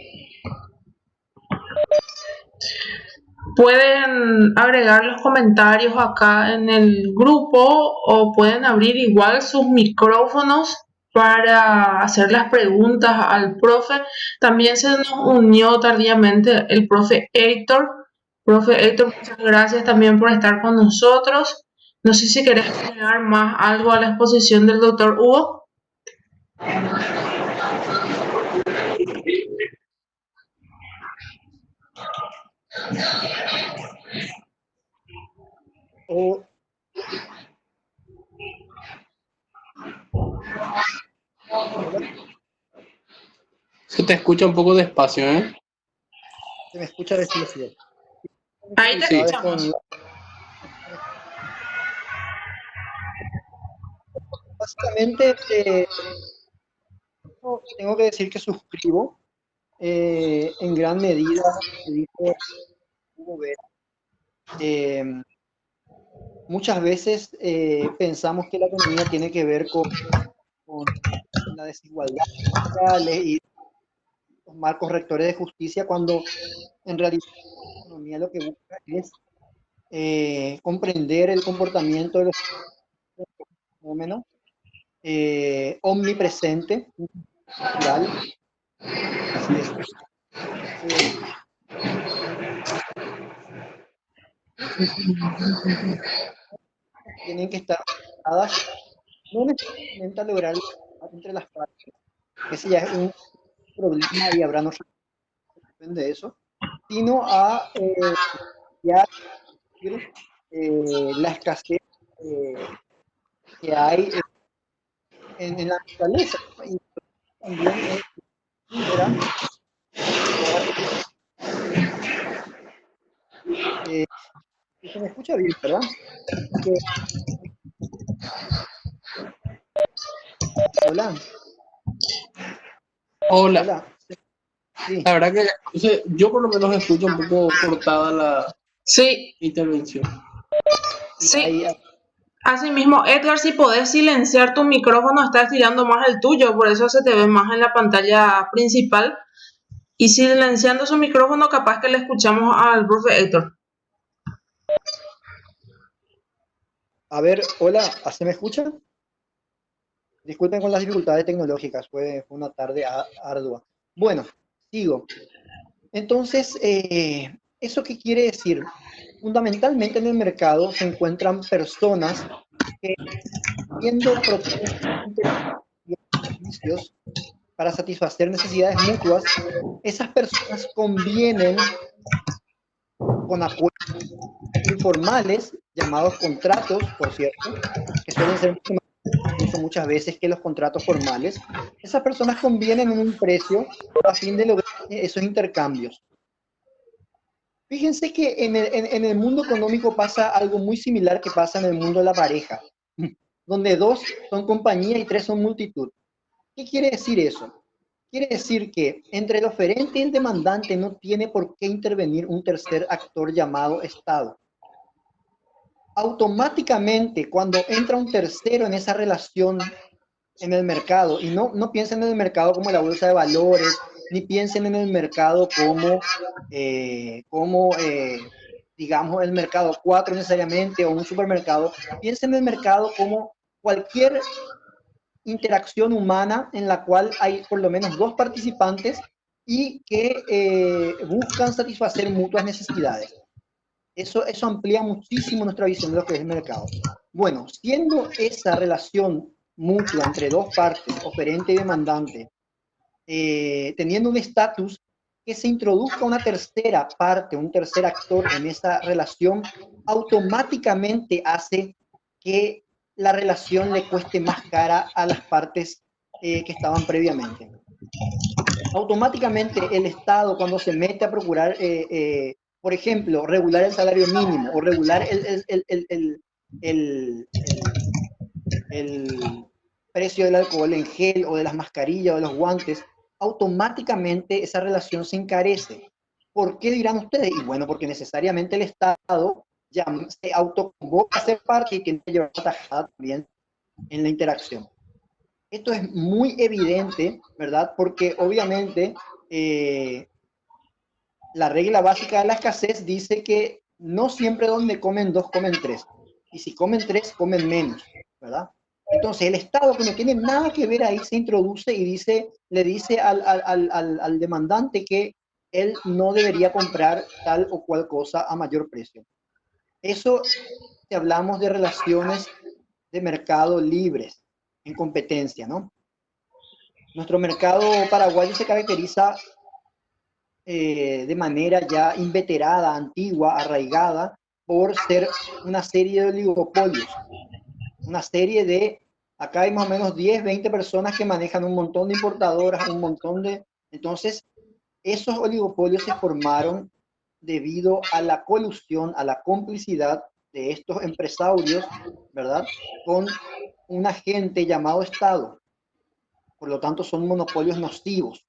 Pueden agregar los comentarios acá en el grupo o pueden abrir igual sus micrófonos para hacer las preguntas al profe. También se nos unió tardíamente el profe Héctor. Profe Héctor, muchas gracias también por estar con nosotros. No sé si querés agregar más algo a la exposición del doctor Hugo. Se te escucha un poco despacio, ¿eh? Se me escucha despacio. Ahí te escuchamos. Básicamente, tengo que decir que suscribo en gran medida lo que dijo Hugo Vera. Muchas veces pensamos que la economía tiene que ver con la desigualdad social y los marcos rectores de justicia, cuando en realidad la economía lo que busca es comprender el comportamiento de los fenómenos omnipresente, cultural. Así es. Tienen que estar dadas no necesariamente a lograr entre las partes. Ese ya es un problema y habrá no depende de eso, sino a ya la escasez que hay en la naturaleza. Y también se me escucha bien, ¿verdad? Hola. Hola. Sí. La verdad que yo por lo menos escucho un poco cortada la intervención. Sí. Así mismo, Edgar, si podés silenciar tu micrófono, estás tirando más el tuyo, por eso se te ve más en la pantalla principal. Y silenciando su micrófono, capaz que le escuchamos al profe Héctor. A ver, hola, ¿se me escucha? Disculpen con las dificultades tecnológicas, fue una tarde ardua. Bueno, sigo. Entonces, ¿eso qué quiere decir? Fundamentalmente en el mercado se encuentran personas que, siendo servicios para satisfacer necesidades mutuas, esas personas convienen con acuerdos informales, llamados contratos, por cierto, que suelen ser incluso muchas veces que los contratos formales. Esas personas convienen en un precio a fin de lograr esos intercambios. Fíjense que en el mundo económico pasa algo muy similar que pasa en el mundo de la pareja, donde 2 son compañía y 3 son multitud. ¿Qué quiere decir eso? Quiere decir que entre el oferente y el demandante no tiene por qué intervenir un tercer actor llamado Estado. Automáticamente, cuando entra un tercero en esa relación en el mercado, y no piensen en el mercado como la bolsa de valores, ni piensen en el mercado como digamos, el mercado 4 necesariamente, o un supermercado, piensen en el mercado como cualquier interacción humana en la cual hay por lo menos 2 participantes y que buscan satisfacer mutuas necesidades. Eso amplía muchísimo nuestra visión de lo que es el mercado. Bueno, siendo esa relación mutua entre 2 partes, oferente y demandante, teniendo un estatus, que se introduzca una tercera parte, un tercer actor en esa relación, automáticamente hace que la relación le cueste más cara a las partes que estaban previamente. Automáticamente el Estado, cuando se mete a procurar, por ejemplo, regular el salario mínimo o regular el precio del alcohol en gel o de las mascarillas o de los guantes, automáticamente esa relación se encarece. ¿Por qué dirán ustedes? Y bueno, porque necesariamente el Estado ya se autoconvoca a ser parte y tiene que llevar tajada también en la interacción. Esto es muy evidente, ¿verdad? Porque obviamente la regla básica de la escasez dice que no siempre donde comen 2, comen 3. Y si comen 3, comen menos, ¿verdad? Entonces el Estado, que no tiene nada que ver ahí, se introduce y le dice al demandante que él no debería comprar tal o cual cosa a mayor precio. Eso, si hablamos de relaciones de mercado libres, en competencia, ¿no? Nuestro mercado paraguayo se caracteriza de manera ya inveterada, antigua, arraigada, por ser una serie de oligopolios. Una serie de, acá hay más o menos 10, 20 personas que manejan un montón de importadoras, un montón de... Entonces, esos oligopolios se formaron debido a la colusión, a la complicidad de estos empresarios, ¿verdad? Con un agente llamado Estado. Por lo tanto, son monopolios nocivos,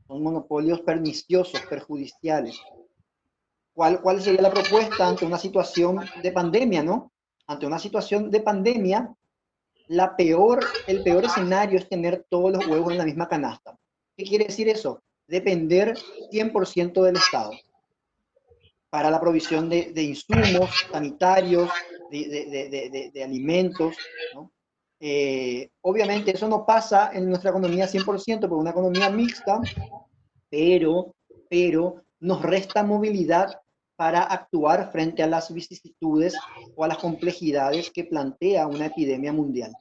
son monopolios perniciosos, perjudiciales. ¿Cuál sería la propuesta ante una situación de pandemia, no? Ante una situación de pandemia, el peor escenario es tener todos los huevos en la misma canasta. ¿Qué quiere decir eso? Depender 100% del Estado para la provisión de insumos sanitarios, de alimentos, ¿no? Obviamente eso no pasa en nuestra economía 100%, porque una economía mixta, pero nos resta movilidad para actuar frente a las vicisitudes o a las complejidades que plantea una epidemia mundial.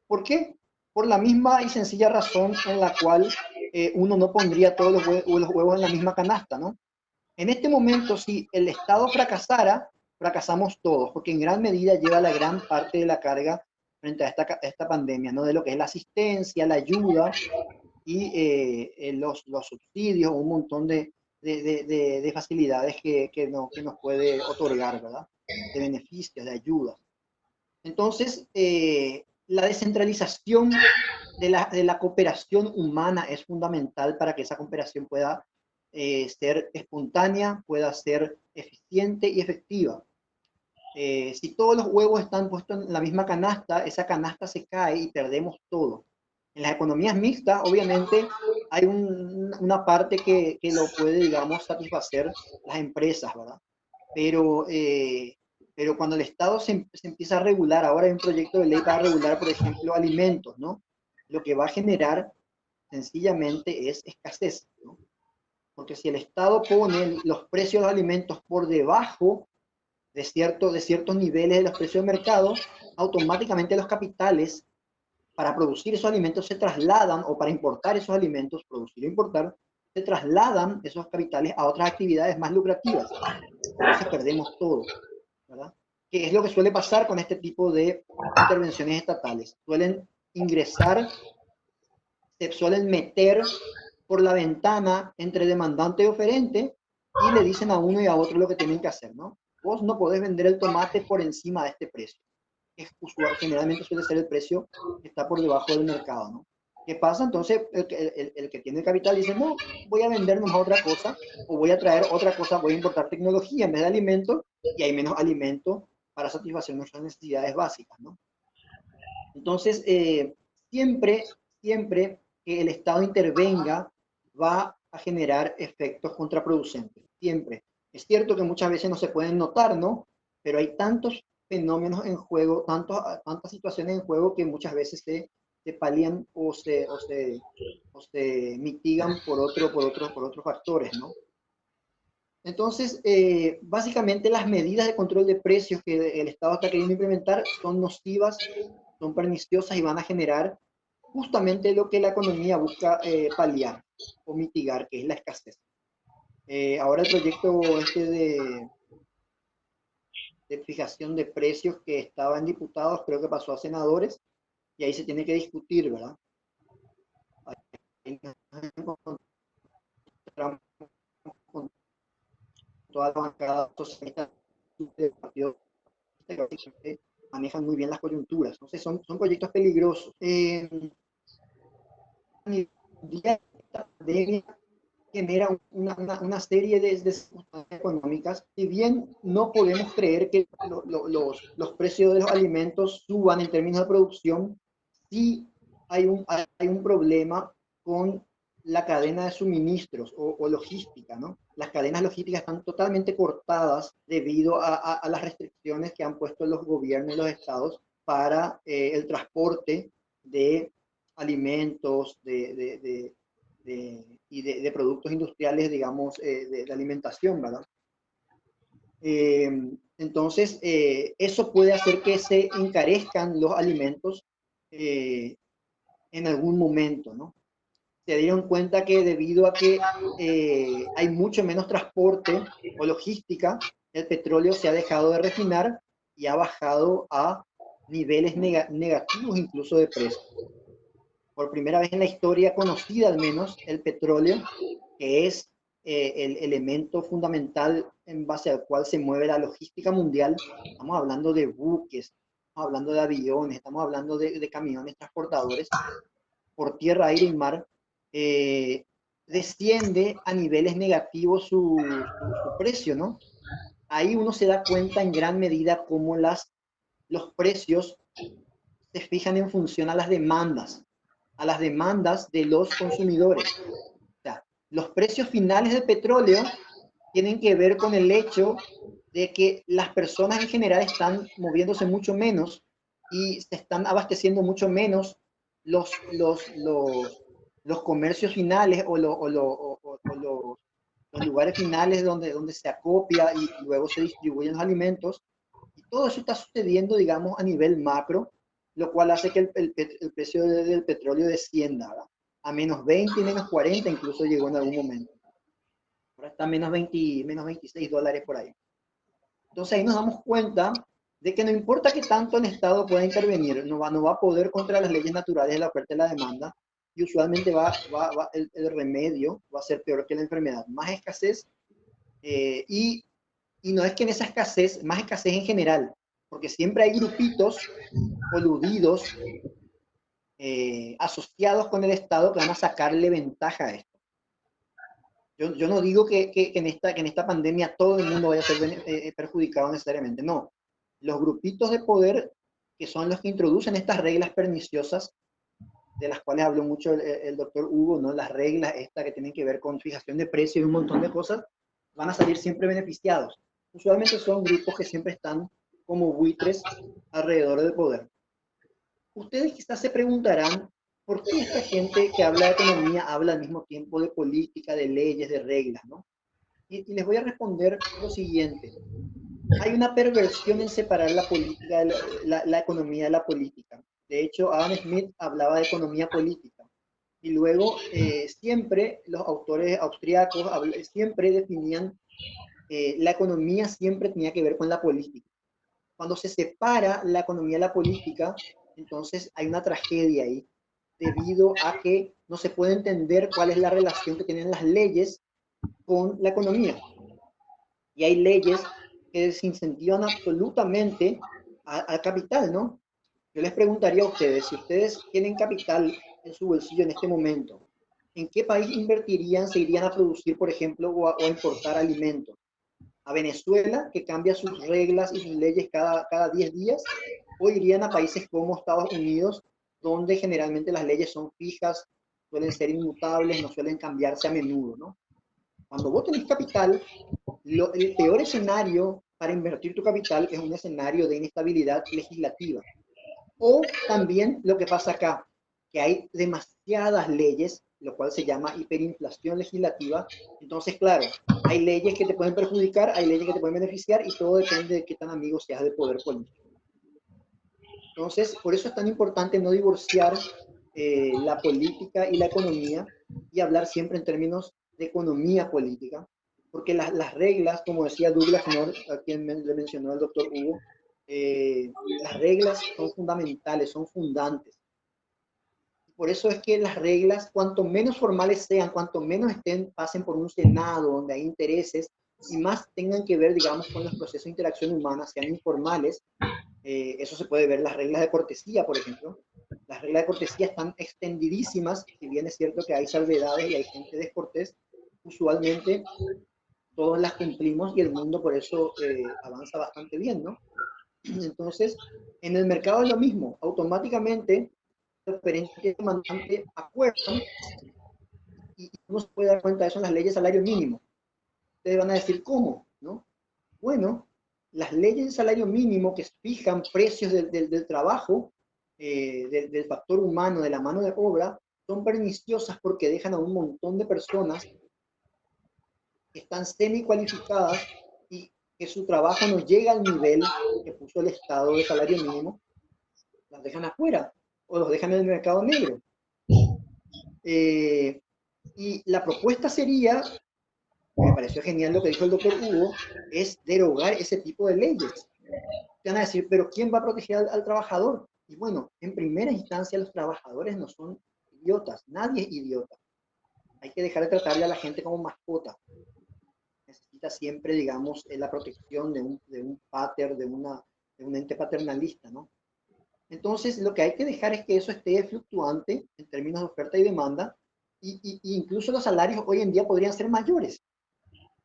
¿Por qué? Por la misma y sencilla razón en la cual uno no pondría todos los huevos en la misma canasta, ¿no? En este momento, si el Estado fracasara, fracasamos todos, porque en gran medida lleva la gran parte de la carga frente a esta pandemia, ¿no? De lo que es la asistencia, la ayuda y los subsidios, un montón de facilidades que nos puede otorgar, ¿verdad? De beneficios, de ayudas. Entonces, la descentralización de la cooperación humana es fundamental para que esa cooperación pueda ser espontánea, pueda ser eficiente y efectiva. Si todos los huevos están puestos en la misma canasta, esa canasta se cae y perdemos todo. En las economías mixtas, obviamente, hay una parte que lo puede, digamos, satisfacer las empresas, ¿verdad? Pero cuando el Estado se empieza a regular, ahora hay un proyecto de ley para regular, por ejemplo, alimentos, ¿no? Lo que va a generar sencillamente es escasez, ¿no? Porque si el Estado pone los precios de los alimentos por debajo de ciertos niveles de los precios de mercado, automáticamente los capitales para producir esos alimentos se trasladan, o para importar esos alimentos, producir o importar, se trasladan esos capitales a otras actividades más lucrativas. Entonces perdemos todo, ¿verdad? ¿Qué es lo que suele pasar con este tipo de intervenciones estatales? Suelen ingresar, se suelen meter por la ventana entre demandante y oferente y le dicen a uno y a otro lo que tienen que hacer, ¿no? Vos no podés vender el tomate por encima de este precio. Generalmente suele ser el precio que está por debajo del mercado, ¿no? ¿Qué pasa? Entonces, el que tiene el capital dice, no, voy a vendernos a otra cosa, o voy a traer otra cosa, voy a importar tecnología en vez de alimentos, y hay menos alimento para satisfacer nuestras necesidades básicas, ¿no? Entonces, siempre que el Estado intervenga, va a generar efectos contraproducentes, siempre. Es cierto que muchas veces no se pueden notar, ¿no? Pero hay tantos fenómenos en juego, tantas situaciones en juego que muchas veces se palían o se mitigan por otros factores, ¿no? Entonces, básicamente las medidas de control de precios que el Estado está queriendo implementar son nocivas, son perniciosas y van a generar justamente lo que la economía busca paliar o mitigar, que es la escasez. Ahora el proyecto de fijación de precios que estaba en diputados, creo que pasó a senadores, y ahí se tiene que discutir, ¿verdad? Ahí nos encontramos con toda la bancada socialista del partido que manejan muy bien las coyunturas. Entonces son proyectos peligrosos. A nivel de esta pandemia genera una serie de circunstancias económicas. Si bien no podemos creer que los precios de los alimentos suban en términos de producción, sí hay un problema con la cadena de suministros o logística, ¿no? Las cadenas logísticas están totalmente cortadas debido a las restricciones que han puesto los gobiernos y los estados para el transporte de alimentos, de productos industriales, digamos, de alimentación, ¿verdad? Entonces, eso puede hacer que se encarezcan los alimentos en algún momento, ¿no? Se dieron cuenta que debido a que hay mucho menos transporte o logística, el petróleo se ha dejado de refinar y ha bajado a niveles negativos incluso de precio. Por primera vez en la historia conocida al menos, el petróleo, que es el elemento fundamental en base al cual se mueve la logística mundial, estamos hablando de buques, estamos hablando de aviones, estamos hablando de camiones transportadores por tierra, aire y mar, desciende a niveles negativos su precio, ¿no? Ahí uno se da cuenta en gran medida cómo los precios se fijan en función a las demandas de los consumidores. O sea, los precios finales del petróleo tienen que ver con el hecho de que las personas en general están moviéndose mucho menos y se están abasteciendo mucho menos los comercios finales o los lugares finales donde se acopia y luego se distribuyen los alimentos. Y todo eso está sucediendo, digamos, a nivel macro, lo cual hace que el precio del petróleo descienda, ¿verdad? A menos 20 y menos 40 incluso llegó en algún momento. Ahora está a menos 26 dólares por ahí. Entonces ahí nos damos cuenta de que no importa que tanto el Estado pueda intervenir, no va a poder contra las leyes naturales de la oferta y la demanda, y usualmente el remedio va a ser peor que la enfermedad. Más escasez, y no es que en esa escasez, más escasez en general, porque siempre hay grupitos coludidos, asociados con el Estado que van a sacarle ventaja a esto. Yo no digo que en esta pandemia todo el mundo vaya a ser perjudicado necesariamente, no. Los grupitos de poder que son los que introducen estas reglas perniciosas, de las cuales habló mucho el doctor Hugo, ¿no? Las reglas estas que tienen que ver con fijación de precios y un montón de cosas, van a salir siempre beneficiados. Usualmente son grupos que siempre están como buitres alrededor del poder. Ustedes quizás se preguntarán, ¿por qué esta gente que habla de economía habla al mismo tiempo de política, de leyes, de reglas, ¿no? Y les voy a responder lo siguiente. Hay una perversión en separar la política, la economía de la política. De hecho, Adam Smith hablaba de economía política. Y luego siempre los autores austriacos siempre definían la economía siempre tenía que ver con la política. Cuando se separa la economía de la política, entonces hay una tragedia ahí, debido a que no se puede entender cuál es la relación que tienen las leyes con la economía. Y hay leyes que desincentivan absolutamente al capital, ¿no? Yo les preguntaría a ustedes, si ustedes tienen capital en su bolsillo en este momento, ¿en qué país invertirían? ¿Se irían a producir, por ejemplo, o a importar alimentos? ¿A Venezuela, que cambia sus reglas y sus leyes cada 10 días? ¿O irían a países como Estados Unidos, donde generalmente las leyes son fijas, suelen ser inmutables, no suelen cambiarse a menudo, ¿no? Cuando vos tenés capital, el peor escenario para invertir tu capital es un escenario de inestabilidad legislativa. O también lo que pasa acá, que hay demasiadas leyes, lo cual se llama hiperinflación legislativa. Entonces, claro, hay leyes que te pueden perjudicar, hay leyes que te pueden beneficiar y todo depende de qué tan amigo seas del poder político. Entonces, por eso es tan importante no divorciar la política y la economía y hablar siempre en términos de economía política, porque las reglas, como decía Douglas North, a quien le mencionó el doctor Hugo, las reglas son fundamentales, son fundantes. Por eso es que las reglas, cuanto menos formales sean, cuanto menos pasen por un senado donde hay intereses y más tengan que ver, digamos, con los procesos de interacción humana, sean informales, eso se puede ver en las reglas de cortesía, por ejemplo. Las reglas de cortesía están extendidísimas, si bien es cierto que hay salvedades y hay gente descortés, usualmente todos las cumplimos y el mundo por eso avanza bastante bien, ¿no? Entonces, en el mercado es lo mismo, automáticamente los oferente y demandante acuerdan y uno se puede dar cuenta de eso en las leyes de salario mínimo. Ustedes van a decir, ¿cómo? ¿No? Bueno, las leyes de salario mínimo que fijan precios del trabajo, del factor humano, de la mano de obra, son perniciosas porque dejan a un montón de personas que están semi-cualificadas y que su trabajo no llega al nivel que puso el Estado de salario mínimo, las dejan afuera o los dejan en el mercado negro. Y la propuesta sería, que me pareció genial lo que dijo el doctor Hugo, es derogar ese tipo de leyes. Te van a decir, pero ¿quién va a proteger al trabajador? Y bueno, en primera instancia los trabajadores no son idiotas, nadie es idiota. Hay que dejar de tratarle a la gente como mascota. Necesita siempre, digamos, la protección de un pater, de un ente paternalista, ¿no? Entonces, lo que hay que dejar es que eso esté fluctuante en términos de oferta y demanda, y incluso los salarios hoy en día podrían ser mayores.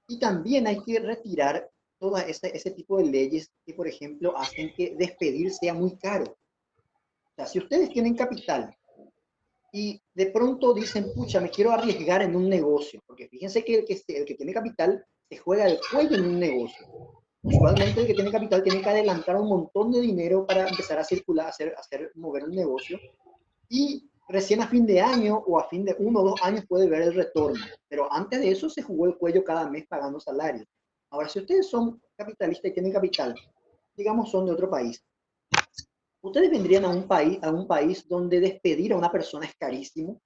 Y también hay que retirar todo ese tipo de leyes que, por ejemplo, hacen que despedir sea muy caro. O sea, si ustedes tienen capital y de pronto dicen, pucha, me quiero arriesgar en un negocio, porque fíjense que el que tiene capital se juega el cuello en un negocio. Usualmente el que tiene capital tiene que adelantar un montón de dinero para empezar a circular, mover un negocio, y recién a fin de año o a fin de 1 o 2 años puede ver el retorno. Pero antes de eso se jugó el cuello cada mes pagando salarios. Ahora, si ustedes son capitalistas y tienen capital, digamos son de otro país, ustedes vendrían a un país donde despedir a una persona es carísimo,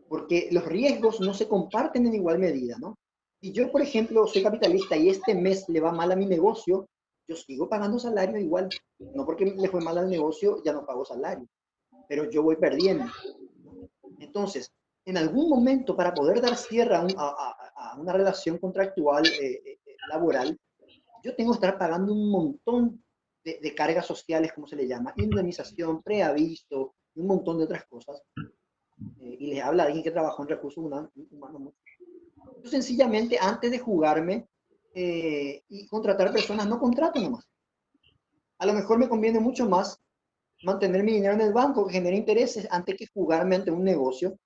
porque los riesgos no se comparten en igual medida, ¿no? Si yo, por ejemplo, soy capitalista y este mes le va mal a mi negocio, yo sigo pagando salario igual. No porque le fue mal al negocio, ya no pago salario, pero yo voy perdiendo. Entonces, en algún momento, para poder dar cierre a una relación contractual laboral, yo tengo que estar pagando un montón de cargas sociales, como se le llama, indemnización, preaviso, y un montón de otras cosas. Y les habla alguien que trabajó en recursos humanos. Yo sencillamente, antes de jugarme y contratar personas, no contrato nomás. A lo mejor me conviene mucho más mantener mi dinero en el banco, que genere intereses, antes que jugarme ante un negocio,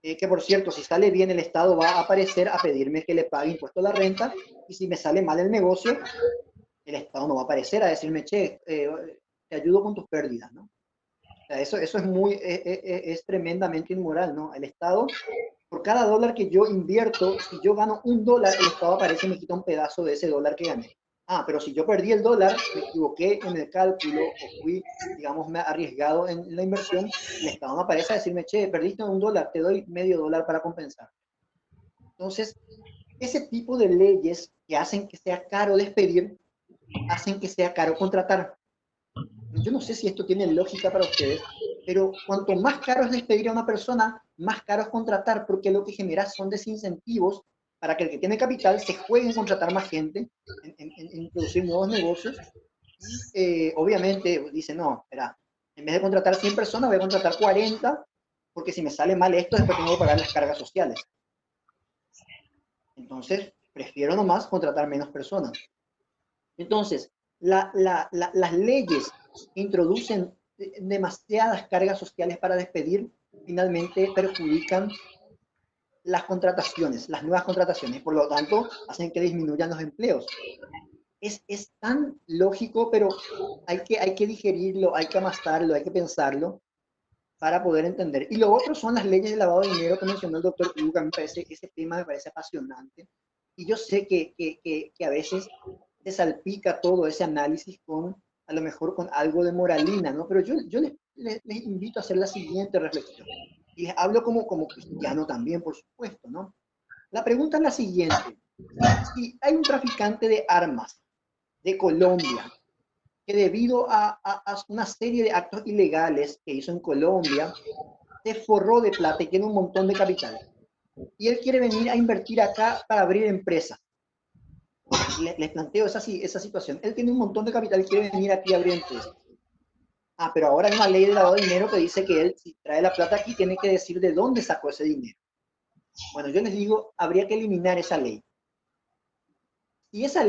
que por cierto, si sale bien el Estado va a aparecer a pedirme que le pague impuesto a la renta, y si me sale mal el negocio, el Estado no va a aparecer a decirme, che, te ayudo con tus pérdidas, ¿no? O sea, eso es tremendamente inmoral, ¿no? El Estado, por cada dólar que yo invierto, si yo gano $1, el Estado aparece y me quita un pedazo de ese dólar que gané. pero si yo perdí el dólar, me equivoqué en el cálculo o fui, digamos, arriesgado en la inversión, el Estado me aparece a decirme, che, perdiste un dólar, te doy medio dólar para compensar. Entonces, ese tipo de leyes que hacen que sea caro despedir, hacen que sea caro contratar. Yo no sé si esto tiene lógica para ustedes, pero cuanto más caro es despedir a una persona, más caro es contratar, porque lo que genera son desincentivos para que el que tiene capital se juegue en contratar más gente, en introducir nuevos negocios. Y obviamente dice, no, espera, en vez de contratar 100 personas, voy a contratar 40, porque si me sale mal esto, después tengo que pagar las cargas sociales. Entonces, prefiero nomás contratar menos personas. Entonces, las leyes que introducen demasiadas cargas sociales para despedir, finalmente perjudican las contrataciones, las nuevas contrataciones, por lo tanto, hacen que disminuyan los empleos. Es tan lógico, pero hay que digerirlo, hay que amasarlo, hay que pensarlo para poder entender. Y lo otro son las leyes de lavado de dinero que mencionó el doctor Hugo, que a mí ese tema me parece apasionante. Y yo sé que a veces se salpica todo ese análisis a lo mejor con algo de moralina, ¿no? Pero yo les invito a hacer la siguiente reflexión. Y les hablo como cristiano también, por supuesto, ¿no? La pregunta es la siguiente. Si hay un traficante de armas de Colombia que debido a una serie de actos ilegales que hizo en Colombia, se forró de plata y tiene un montón de capital. Y él quiere venir a invertir acá para abrir empresas. Les planteo esa situación. Él tiene un montón de capital y quiere venir aquí a abrir empresas. Pero ahora hay una ley de lavado de dinero que dice que él, si trae la plata aquí, tiene que decir de dónde sacó ese dinero. Bueno, yo les digo, habría que eliminar esa ley. Si esa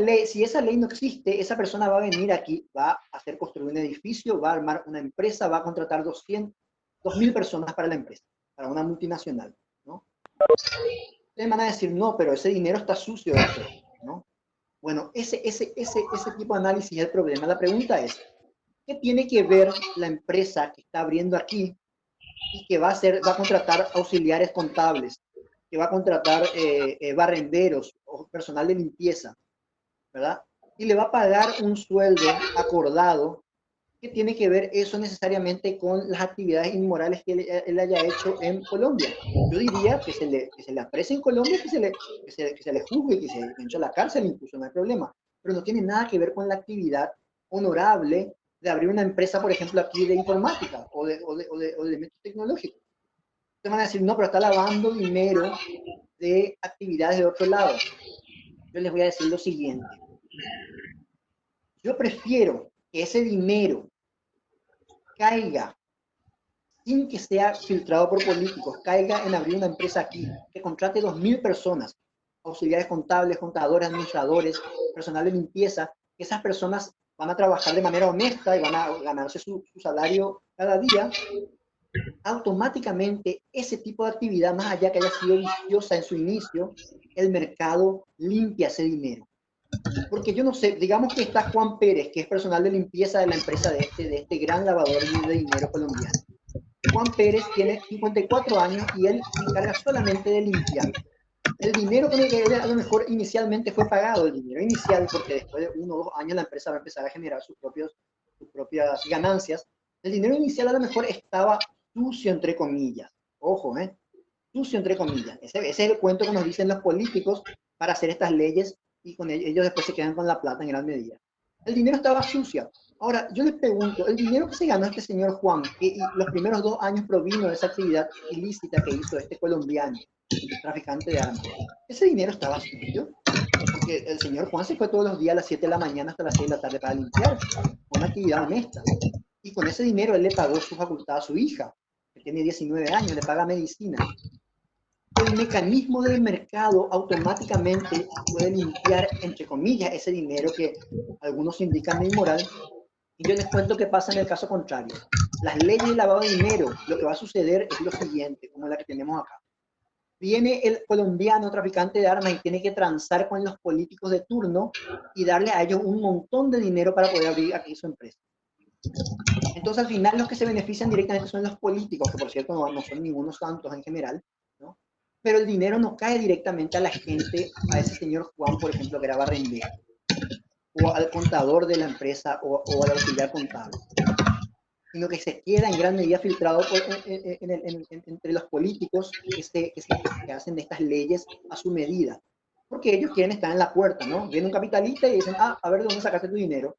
ley no existe, esa persona va a venir aquí, va a hacer construir un edificio, va a armar una empresa, va a contratar 2.000 personas para la empresa, para una multinacional, ¿no? Ustedes van a decir, no, pero ese dinero está sucio, ¿no? Bueno, ese tipo de análisis es el problema. La pregunta es, ¿qué tiene que ver la empresa que está abriendo aquí y que va a contratar auxiliares contables, que va a contratar barrenderos o personal de limpieza, ¿verdad? Y le va a pagar un sueldo acordado? ¿Qué tiene que ver eso necesariamente con las actividades inmorales que él haya hecho en Colombia? Yo diría que se le aprecie en Colombia, que se le juzgue, que se eche a la cárcel incluso, no hay problema. Pero no tiene nada que ver con la actividad honorable de abrir una empresa, por ejemplo, aquí de informática o de métodos tecnológicos. Ustedes van a decir, no, pero está lavando dinero de actividades de otro lado. Yo les voy a decir lo siguiente. Yo prefiero que ese dinero caiga sin que sea filtrado por políticos, caiga en abrir una empresa aquí, que contrate 2.000 personas, auxiliares contables, contadores, administradores, personal de limpieza, que esas personas van a trabajar de manera honesta y van a ganarse su salario cada día. Automáticamente ese tipo de actividad, más allá que haya sido viciosa en su inicio, el mercado limpia ese dinero. Porque yo no sé, digamos que está Juan Pérez, que es personal de limpieza de la empresa de este gran lavador de dinero colombiano. Juan Pérez tiene 54 años y él se encarga solamente de limpiar. El dinero con el que él a lo mejor inicialmente fue pagado, el dinero inicial, porque después de 1 o 2 años la empresa va a empezar a generar sus propias ganancias. El dinero inicial a lo mejor estaba sucio, entre comillas. Ojo, sucio, entre comillas. Ese es el cuento que nos dicen los políticos para hacer estas leyes y con ellos después se quedan con la plata en gran medida. El dinero estaba sucio. Ahora, yo les pregunto, el dinero que se ganó este señor Juan, que los primeros 2 años provino de esa actividad ilícita que hizo este colombiano, traficante de armas, ¿ese dinero estaba sucio? Porque el señor Juan se fue todos los días a las 7 de la mañana hasta las 6 de la tarde para limpiar, una actividad honesta. Y con ese dinero él le pagó su facultad a su hija, que tiene 19 años, le paga medicina. El mecanismo del mercado automáticamente puede limpiar, entre comillas, ese dinero que algunos indican de inmoral. Y yo les cuento qué pasa en el caso contrario. Las leyes de lavado de dinero, lo que va a suceder es lo siguiente, como la que tenemos acá. Viene el colombiano traficante de armas y tiene que transar con los políticos de turno y darle a ellos un montón de dinero para poder abrir aquí su empresa. Entonces, al final, los que se benefician directamente son los políticos, que por cierto no son ningunos santos en general, ¿no? Pero el dinero no cae directamente a la gente, a ese señor Juan, por ejemplo, que era barrendero. o al contador de la empresa o al auxiliar contable, sino que se queda en gran medida filtrado entre los políticos que hacen estas leyes a su medida, porque ellos quieren estar en la puerta, ¿no? Viene un capitalista y dicen, a ver, ¿de dónde sacaste tu dinero?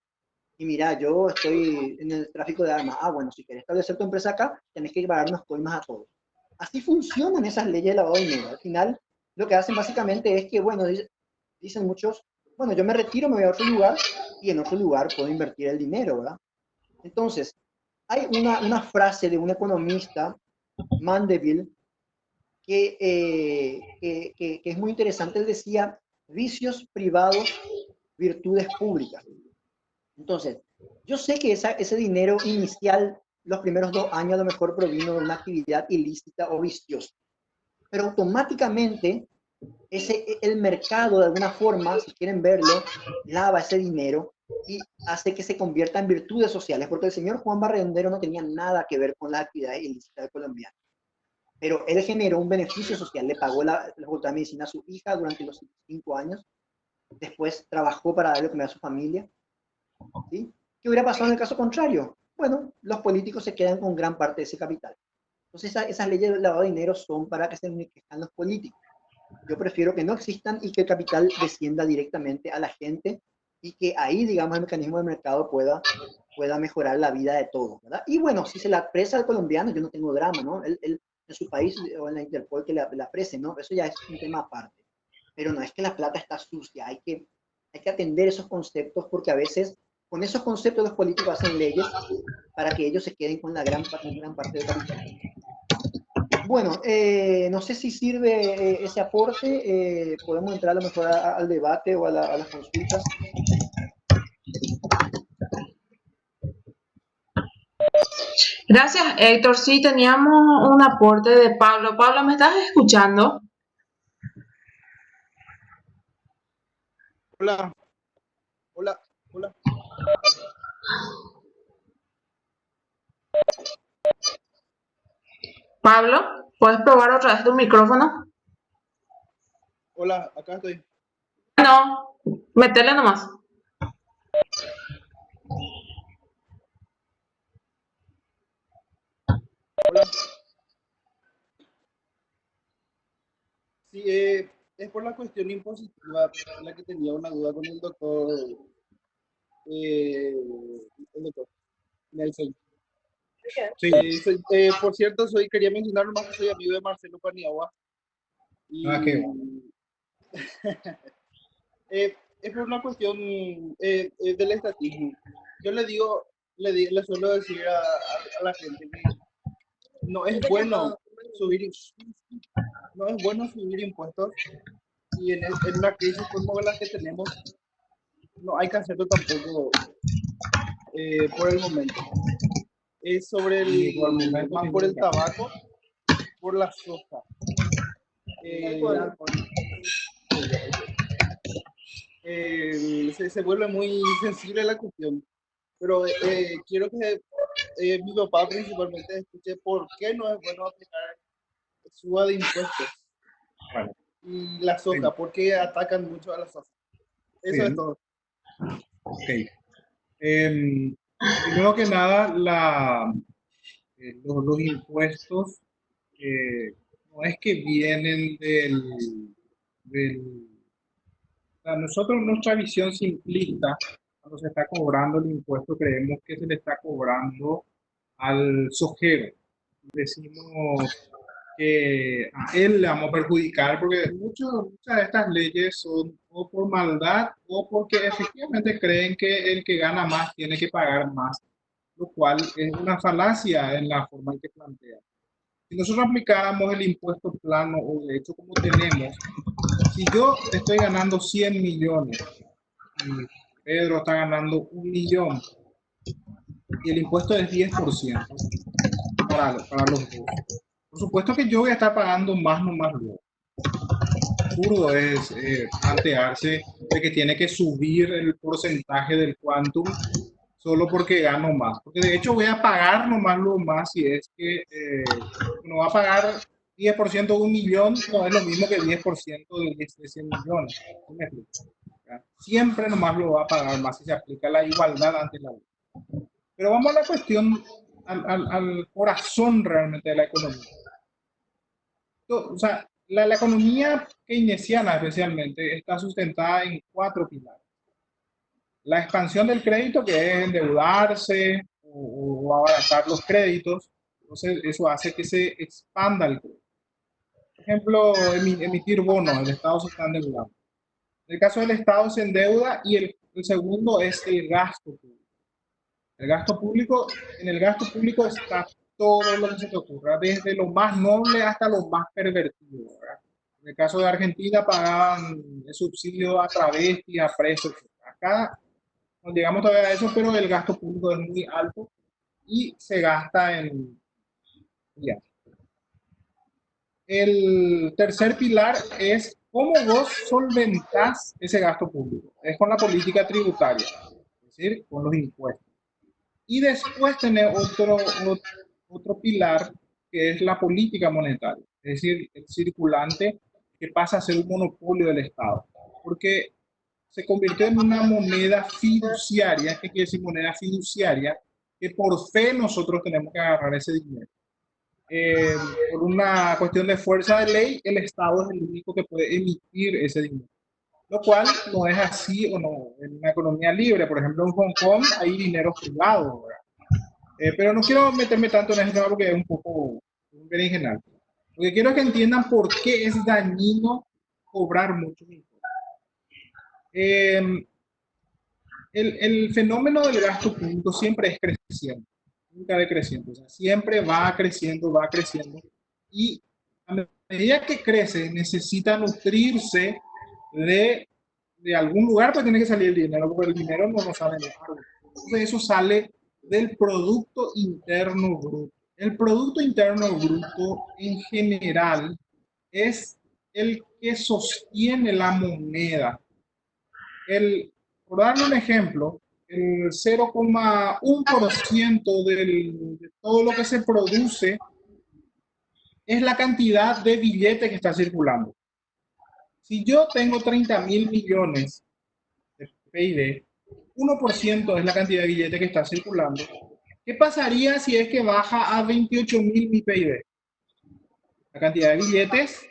Y mira, yo estoy en el tráfico de armas. Bueno, si quieres establecer tu empresa acá, tenés que pagar unas coimas a todos. Así funcionan esas leyes de lavado de dinero. Al final, lo que hacen básicamente es que, bueno, dicen muchos, bueno, yo me retiro, me voy a otro lugar y en otro lugar puedo invertir el dinero, ¿verdad? Entonces, hay una frase de un economista, Mandeville, que es muy interesante. Él decía, vicios privados, virtudes públicas. Entonces, yo sé que ese dinero inicial, los primeros 2 años, a lo mejor provino de una actividad ilícita o viciosa, pero automáticamente el mercado, de alguna forma, si quieren verlo, lava ese dinero y hace que se convierta en virtudes sociales, porque el señor Juan Barrendero no tenía nada que ver con las actividades ilícitas colombianas, pero él generó un beneficio social, le pagó la facultad de medicina a su hija durante los 5 años, después trabajó para darle comer a su familia, ¿sí? ¿Qué hubiera pasado en el caso contrario? Bueno, los políticos se quedan con gran parte de ese capital. Entonces, esas leyes de lavado de dinero son para que se enriquezcan los políticos. Yo prefiero que no existan y que el capital descienda directamente a la gente y que ahí, digamos, el mecanismo de mercado pueda mejorar la vida de todos, ¿verdad? Y bueno, si se la apresa al colombiano, yo no tengo drama, ¿no? Él en su país o en la Interpol que la aprese, ¿no? Eso ya es un tema aparte. Pero no es que la plata está sucia, hay que atender esos conceptos, porque a veces con esos conceptos los políticos hacen leyes para que ellos se queden con la gran parte del capital. Bueno, no sé si sirve ese aporte. Podemos entrar a lo mejor al debate o a las consultas. Gracias, Héctor. Sí, teníamos un aporte de Pablo. Pablo, ¿me estás escuchando? Hola, hola, hola. Pablo, ¿puedes probar otra vez tu micrófono? Hola, acá estoy. No, metele nomás. Hola. Sí, es por la cuestión impositiva la que tenía una duda con el doctor Nelson. Sí, Por cierto, quería mencionar nomás que soy amigo de Marcelo Paniagua. Y qué bueno. es por una cuestión del estatismo. Yo le suelo decir a la gente que no es bueno subir impuestos, y en una crisis como la que tenemos no hay que hacerlo tampoco por el momento. Es sobre más por el tabaco, por la soja. Se vuelve muy sensible la cuestión, pero quiero que mi papá principalmente escuche por qué no es bueno aplicar suba de impuestos. Bueno, y la soja, sí. Porque atacan mucho a la soja. Eso Bien. es todo. Ok. Primero que nada, los impuestos no es que vienen o sea, nosotros, nuestra visión simplista, cuando se está cobrando el impuesto, creemos que se le está cobrando al sojero. Decimos que a él le vamos a perjudicar porque muchas de estas leyes son o por maldad o porque efectivamente creen que el que gana más tiene que pagar más, lo cual es una falacia en la forma en que plantea. Si nosotros aplicáramos el impuesto plano o de hecho como tenemos, si yo estoy ganando 100 millones y Pedro está ganando 1 millón y el impuesto es 10% para los dos, por supuesto que yo voy a estar pagando más luego. Absurdo es plantearse de que tiene que subir el porcentaje del quantum solo porque gano más. Porque de hecho voy a pagar nomás lo más si es que uno va a pagar 10% de 1 millón, no es lo mismo que 10% de 100 millones. ¿verdad? Siempre nomás lo va a pagar más si se aplica la igualdad ante la ley. Pero vamos a la cuestión, al corazón realmente de la economía. O sea, la economía keynesiana especialmente está sustentada en 4 pilares. La expansión del crédito, que es endeudarse o abaratar los créditos. Entonces, eso hace que se expanda el crédito. Por ejemplo, emitir bonos, el Estado se está endeudando. En el caso del Estado se endeuda y el segundo es el gasto público. El gasto público, en el gasto público está todo lo que se te ocurra, desde lo más noble hasta lo más pervertido, ¿verdad? En el caso de Argentina pagaban el subsidio a travestis, a presos. Acá no llegamos todavía a eso, pero el gasto público es muy alto y se gasta en... Ya. El tercer pilar es cómo vos solventás ese gasto público. Es con la política tributaria, es decir, con los impuestos. Y después tener otro pilar que es la política monetaria, es decir, el circulante que pasa a ser un monopolio del Estado, porque se convirtió en una moneda fiduciaria. ¿Qué quiere decir moneda fiduciaria? Que por fe nosotros tenemos que agarrar ese dinero. Por una cuestión de fuerza de ley, el Estado es el único que puede emitir ese dinero. Lo cual no es así o no en una economía libre. Por ejemplo, en Hong Kong hay dinero privado, pero no quiero meterme tanto en ese tema porque es un poco berenjenal. Lo que quiero es que entiendan por qué es dañino cobrar mucho impuestos. El fenómeno del gasto público siempre es creciente, nunca decreciente, o sea, siempre va creciendo, y a medida que crece necesita nutrirse de algún lugar, pues tiene que salir el dinero, porque el dinero no nos sale de algo. Entonces eso sale del Producto Interno Bruto. El Producto Interno Bruto en general es el que sostiene la moneda. Por darle un ejemplo, el 0,1% de todo lo que se produce es la cantidad de billetes que está circulando. Si yo tengo 30.000 millones de PIB, 1% es la cantidad de billetes que está circulando. ¿Qué pasaría si es que baja a 28.000 mi PIB? La cantidad de billetes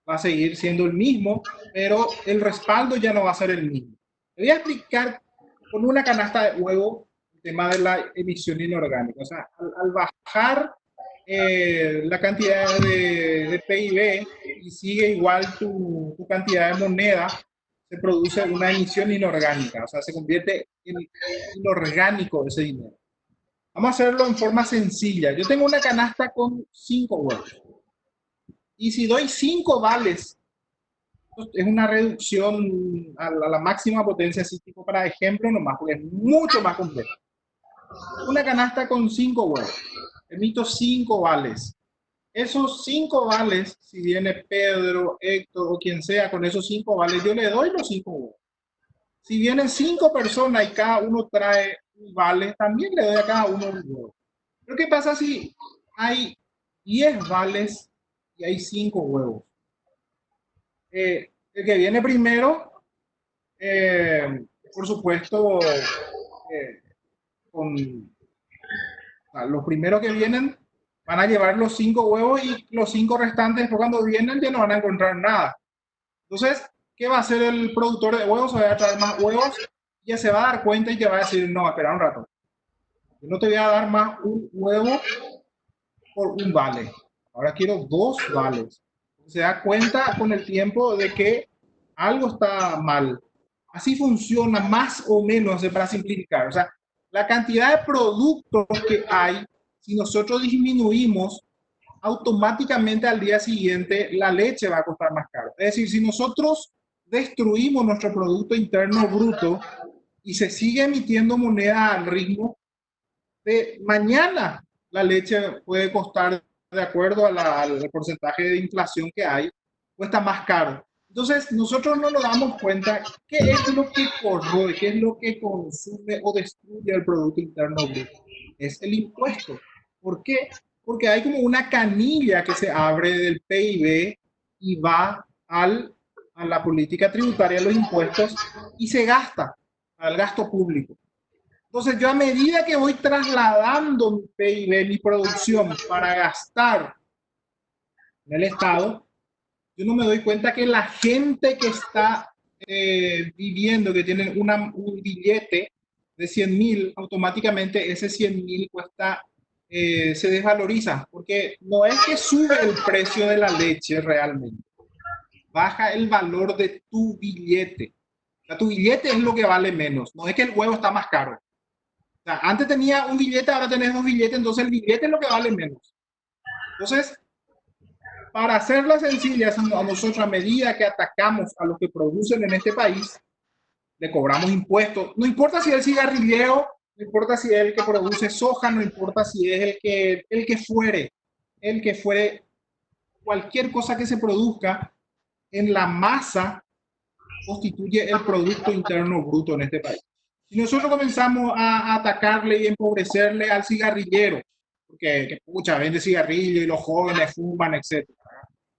va a seguir siendo el mismo, pero el respaldo ya no va a ser el mismo. Te voy a explicar con una canasta de huevo el tema de la emisión inorgánica. O sea, al bajar la cantidad de PIB y sigue igual tu cantidad de moneda, se produce una emisión inorgánica. O sea, se convierte en inorgánico ese dinero. Vamos a hacerlo en forma sencilla. Yo tengo una canasta con 5 huevos. Y si doy 5 vales, es una reducción a la máxima potencia, así tipo para ejemplo nomás, porque es mucho más complejo. Una canasta con 5 huevos. Emito 5 vales. Esos 5 vales, si viene Pedro, Héctor o quien sea, con esos 5 vales, yo le doy los 5 huevos. Si vienen 5 personas y cada uno trae un vale, también le doy a cada uno un huevo. Pero ¿qué pasa si hay 10 vales y hay 5 huevos? El que viene primero, por supuesto, los primeros que vienen van a llevar los 5 huevos y los 5 restantes, después cuando vienen ya no van a encontrar nada. Entonces, ¿qué va a hacer el productor de huevos? Se va a traer más huevos y ya se va a dar cuenta y te va a decir, no, espera un rato. Yo no te voy a dar más un huevo por un vale. Ahora quiero 2 vales. Se da cuenta con el tiempo de que algo está mal. Así funciona más o menos, para simplificar. O sea, la cantidad de productos que hay, si nosotros disminuimos, automáticamente al día siguiente la leche va a costar más caro. Es decir, si nosotros destruimos nuestro Producto Interno Bruto y se sigue emitiendo moneda al ritmo de mañana, la leche puede costar, de acuerdo al porcentaje de inflación que hay, cuesta más caro. Entonces, nosotros no nos damos cuenta qué es lo que corroe, qué es lo que consume o destruye el Producto Interno Bruto. Es el impuesto. ¿Por qué? Porque hay como una canilla que se abre del PIB y va al a la política tributaria de los impuestos y se gasta al gasto público. Entonces yo a medida que voy trasladando mi PIB, mi producción para gastar en el Estado, yo no me doy cuenta que la gente que está viviendo, que tiene un billete de 100.000, automáticamente ese 100.000 cuesta, se desvaloriza, porque no es que sube el precio de la leche realmente, baja el valor de tu billete. O sea, tu billete es lo que vale menos, no es que el huevo está más caro. O sea, antes tenía un billete, ahora tenés dos billetes, entonces el billete es lo que vale menos. Entonces, para hacerla sencilla, a nosotros, a medida que atacamos a los que producen en este país, le cobramos impuestos. No importa si es el cigarrillero, no importa si es el que produce soja, no importa si es el que fuere, cualquier cosa que se produzca en la masa constituye el Producto Interno Bruto en este país. Si nosotros comenzamos a atacarle y empobrecerle al cigarrillero, porque pucha, vende cigarrillo y los jóvenes fuman, etc.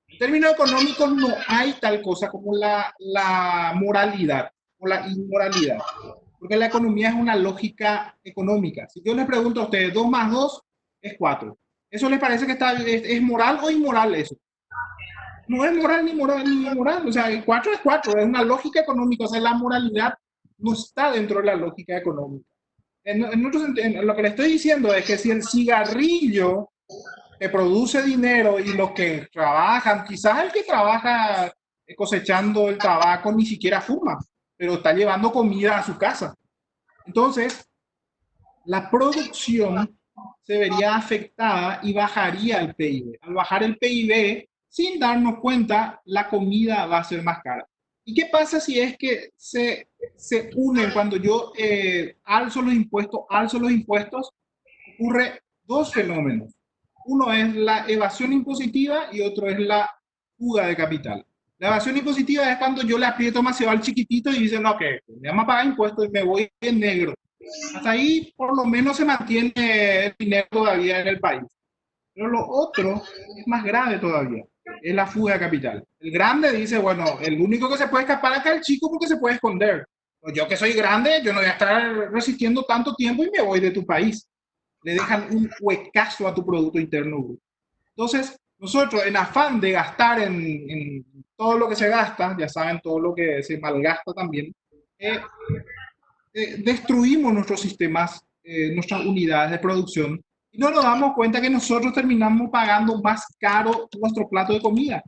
En términos económicos no hay tal cosa como la moralidad o la inmoralidad, porque la economía es una lógica económica. Si yo les pregunto a ustedes, 2 más 2 es 4. ¿Eso les parece que es moral o inmoral eso? No es moral ni moral. O sea, el 4 es 4, es una lógica económica. O sea, la moralidad no está dentro de la lógica económica. En lo que le estoy diciendo es que si el cigarrillo que produce dinero y los que trabajan, quizás el que trabaja cosechando el tabaco ni siquiera fuma, pero está llevando comida a su casa. Entonces, la producción se vería afectada y bajaría el PIB. Al bajar el PIB, sin darnos cuenta, la comida va a ser más cara. ¿Y qué pasa si es que se unen cuando yo alzo los impuestos? Ocurre dos fenómenos. Uno es la evasión impositiva y otro es la fuga de capital. La evasión impositiva es cuando yo le aprieto demasiado al chiquitito y dice, no, que me vamos a pagar impuestos y me voy en negro. Hasta ahí por lo menos se mantiene el dinero todavía en el país. Pero lo otro es más grave todavía, es la fuga de capital. El grande dice, bueno, el único que se puede escapar acá es el chico porque se puede esconder. Pues yo que soy grande, yo no voy a estar resistiendo tanto tiempo y me voy de tu país. Le dejan un huecazo a tu Producto Interno Bruto. Entonces, nosotros en afán de gastar en todo lo que se gasta, ya saben, todo lo que se malgasta también, destruimos nuestros sistemas, nuestras unidades de producción y no nos damos cuenta que nosotros terminamos pagando más caro nuestro plato de comida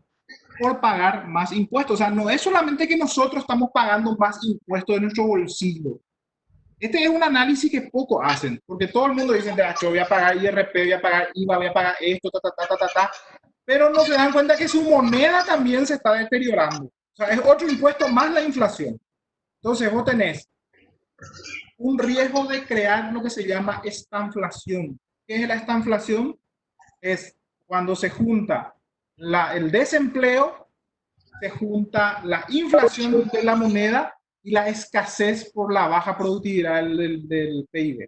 por pagar más impuestos. O sea, no es solamente que nosotros estamos pagando más impuestos de nuestro bolsillo. Este es un análisis que poco hacen, porque todo el mundo dice, yo voy a pagar IRP, voy a pagar IVA, voy a pagar esto, pero no se dan cuenta que su moneda también se está deteriorando. O sea, es otro impuesto más la inflación. Entonces vos tenés un riesgo de crear lo que se llama estanflación. ¿Qué es la estanflación? Es cuando se junta el desempleo, se junta la inflación de la moneda y la escasez por la baja productividad del PIB.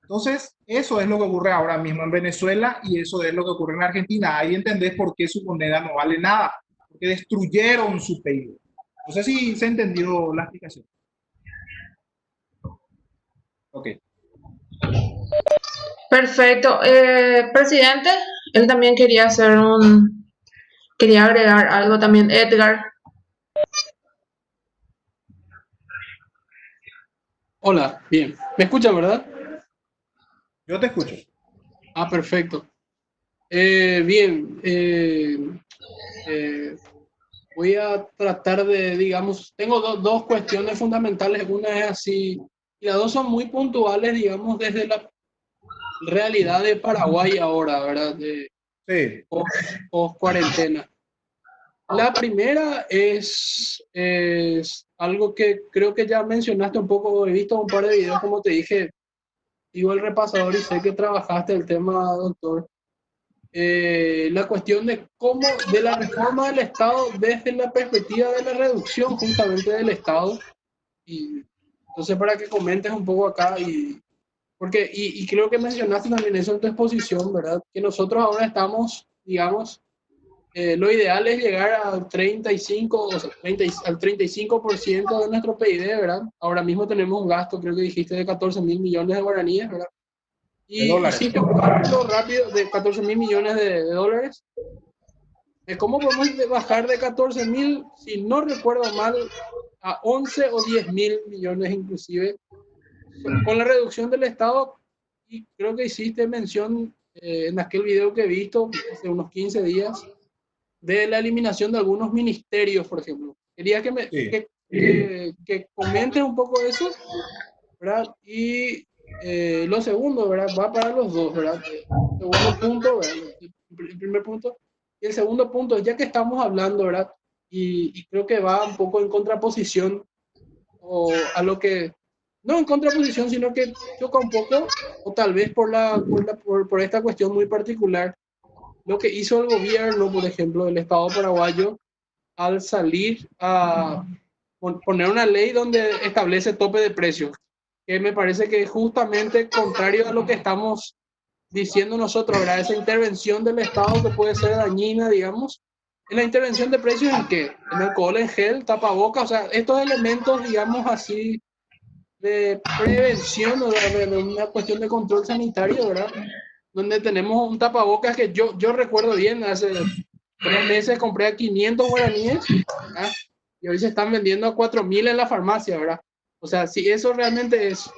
Entonces, eso es lo que ocurre ahora mismo en Venezuela y eso es lo que ocurre en Argentina. Ahí entendés por qué su moneda no vale nada, porque destruyeron su PIB. No sé si se entendió la explicación. Ok. Perfecto. Presidente, él también quería agregar algo también. Edgar. Hola, bien. ¿Me escuchan, verdad? Yo te escucho. Ah, perfecto. Bien. Voy a tratar de, digamos, tengo dos cuestiones fundamentales. Una es así, y las dos son muy puntuales, digamos, desde la realidad de Paraguay ahora, ¿verdad? Sí. Post cuarentena. La primera es algo que creo que ya mencionaste un poco, he visto un par de videos, como te dije, digo el repasador y sé que trabajaste el tema, doctor. La cuestión de cómo, de la reforma del Estado desde la perspectiva de la reducción justamente del Estado. Y entonces para que comentes un poco acá, y creo que mencionaste también eso en tu exposición, ¿verdad? Que nosotros ahora estamos, digamos, lo ideal es llegar al 35, o sea, al 35% de nuestro PIB, ¿verdad? Ahora mismo tenemos un gasto, creo que dijiste, de 14.000 millones de guaraníes, ¿verdad? De Y dólares. si un cálculo rápido de 14.000 millones de dólares, ¿cómo podemos bajar de 14.000, si no recuerdo mal, a 11 o 10.000 millones inclusive, con la reducción del Estado? Y creo que hiciste mención en aquel video que he visto hace unos 15 días de la eliminación de algunos ministerios, por ejemplo. Quería Sí. que comentes un poco eso, ¿verdad? Y lo segundo, ¿verdad? Va para los dos, ¿verdad? El segundo punto, ¿verdad? El primer punto. Y el segundo punto, ya que estamos hablando, ¿verdad? Y creo que va un poco en contraposición o a lo que, no en contraposición, sino que choca un poco, o tal vez por esta cuestión muy particular, lo que hizo el gobierno, por ejemplo, del Estado paraguayo, al salir a poner una ley donde establece tope de precios, que me parece que es justamente contrario a lo que estamos diciendo nosotros, ¿verdad? Esa intervención del Estado que puede ser dañina, digamos. En la intervención de precios, ¿en qué? En alcohol en gel, tapabocas, o sea, estos elementos, digamos así, de prevención o de una cuestión de control sanitario, ¿verdad? Donde tenemos un tapabocas que yo recuerdo bien, hace 3 meses compré a 500 guaraníes, ¿verdad? Y hoy se están vendiendo a 4.000 en la farmacia, ¿verdad? O sea, si eso realmente es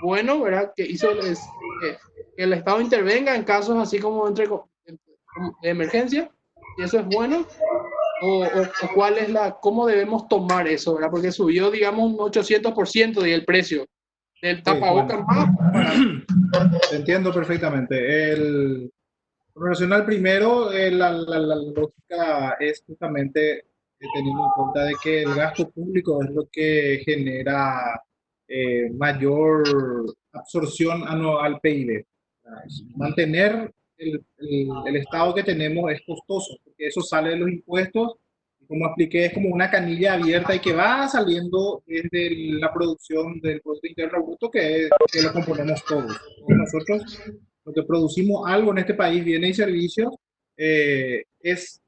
bueno, ¿verdad? Que el Estado intervenga en casos así como de emergencia, y eso es bueno, o cuál es cómo debemos tomar eso, ¿verdad? Porque subió, digamos, un 800% y el precio del Sí, bueno, tapabocas más barato. te entiendo perfectamente. Con relación al primero, la lógica es justamente teniendo en cuenta de que el gasto público es lo que genera mayor absorción al PIB. Mantener el estado que tenemos es costoso, porque eso sale de los impuestos, y como expliqué, es como una canilla abierta y que va saliendo desde la producción del Producto Interno Bruto, que lo componemos todos nosotros. Lo que producimos algo en este país, bienes y servicios, es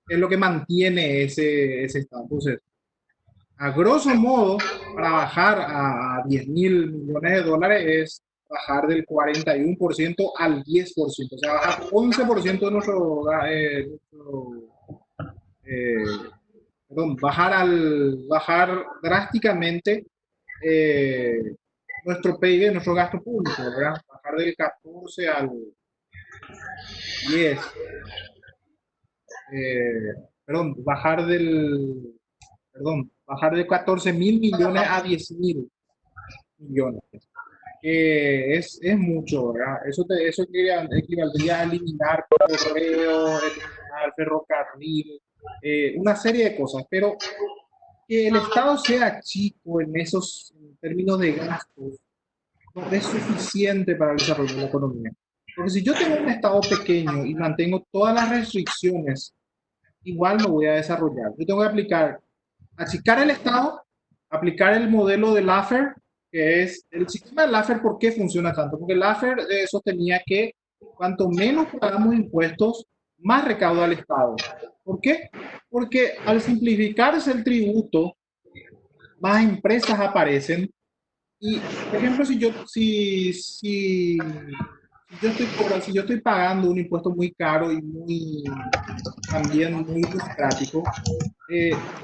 lo que mantiene ese estado. Entonces, a grosso modo, para bajar a 10.000 millones de dólares es bajar del 41% al 10%, o sea, bajar 11% de eh, perdón, bajar drásticamente eh, nuestro PIB, nuestro gasto público, ¿verdad? Bajar del 14 al 10, eh, perdón, bajar de 14.000 millones a 10.000 millones. Es mucho, ¿verdad? Eso equivaldría a eliminar correo, eliminar ferrocarril, una serie de cosas, pero que el Estado sea chico en términos de gastos no es suficiente para el desarrollo de la economía. Porque si yo tengo un Estado pequeño y mantengo todas las restricciones, igual me voy a desarrollar. Yo tengo que achicar el Estado, aplicar el modelo de Laffer, que es el sistema de Laffer. ¿Por qué funciona tanto? Porque Laffer sostenía que cuanto menos pagamos impuestos, más recauda el Estado. ¿Por qué? Porque al simplificarse el tributo, más empresas aparecen. Y, por ejemplo, si yo estoy pagando un impuesto muy caro y también muy burocrático,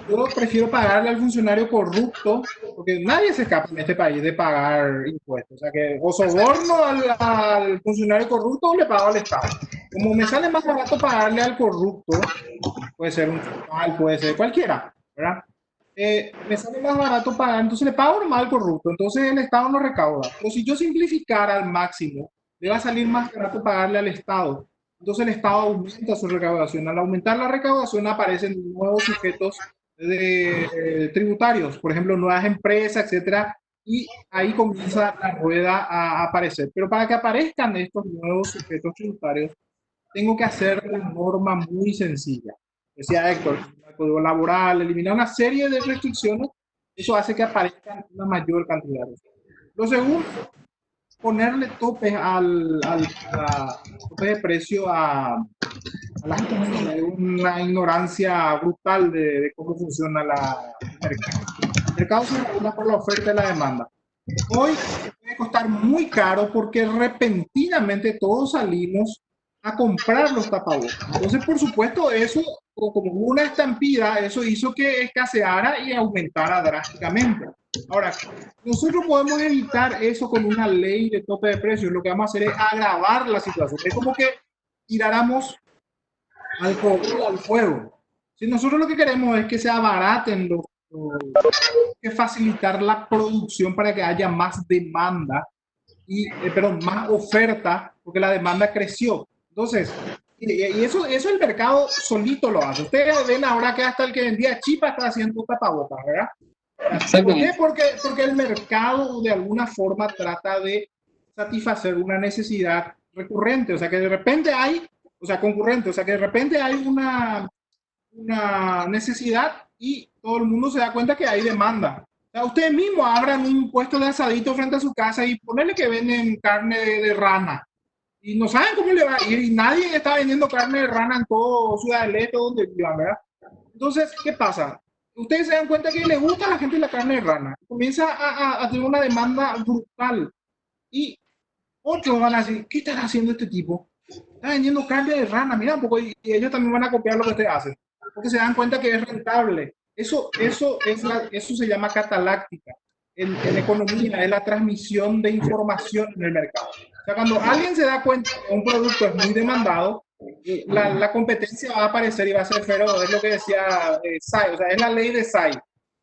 yo prefiero pagarle al funcionario corrupto, porque nadie se escapa en este país de pagar impuestos. O sea que o soborno al funcionario corrupto o le pago al Estado. Como me sale más barato pagarle al corrupto, puede ser un fiscal, puede ser cualquiera, ¿verdad? Me sale más barato pagar, entonces le pago nomás al corrupto, entonces el Estado no recauda. Pero si yo simplificara al máximo, le va a salir más barato pagarle al Estado. Entonces el Estado aumenta su recaudación. Al aumentar la recaudación aparecen nuevos sujetos tributarios, por ejemplo, nuevas empresas, etcétera, y ahí comienza la rueda a aparecer. Pero para que aparezcan estos nuevos sujetos tributarios, tengo que hacer una norma muy sencilla. Decía Héctor, el código laboral, eliminar una serie de restricciones, eso hace que aparezcan una mayor cantidad. Lo segundo ponerle topes tope de precio a la gente, una ignorancia brutal de cómo funciona el mercado. El mercado se regula por la oferta y la demanda. Hoy puede costar muy caro porque repentinamente todos salimos a comprar los tapabocas. Entonces, por supuesto, eso, como una estampida, eso hizo que escaseara y aumentara drásticamente. Ahora, nosotros podemos evitar eso con una ley de tope de precios. Lo que vamos a hacer es agravar la situación. Es como que tiráramos alcohol al fuego. Si nosotros lo que queremos es que se abaraten que facilitar la producción para que haya más demanda perdón, más oferta, porque la demanda creció. Entonces, y eso el mercado solito lo hace. Ustedes ven ahora que hasta el que vendía chipa está haciendo tapabocas, ¿verdad? ¿Por qué? Porque el mercado de alguna forma trata de satisfacer una necesidad recurrente, o sea que de repente hay, o sea, concurrente, o sea que de repente hay una necesidad y todo el mundo se da cuenta que hay demanda. O sea, ustedes mismos abran un puesto de asadito frente a su casa y ponerle que venden carne de rana. Y no saben cómo le va a ir. Y nadie está vendiendo carne de rana en todo Ciudad del Este, donde vivan, ¿verdad? Entonces, ¿qué pasa? Ustedes se dan cuenta que le gusta a la gente la carne de rana. Comienza a tener una demanda brutal. Y otros van a decir, ¿qué está haciendo este tipo? Está vendiendo carne de rana, mira un poco. Y ellos también van a copiar lo que ustedes hacen. Porque se dan cuenta que es rentable. Eso se llama cataláctica. En economía es la transmisión de información en el mercado. O sea, cuando alguien se da cuenta que un producto es muy demandado, la competencia va a aparecer y va a ser feroz. Es lo que decía Say, o sea, es la ley de Say.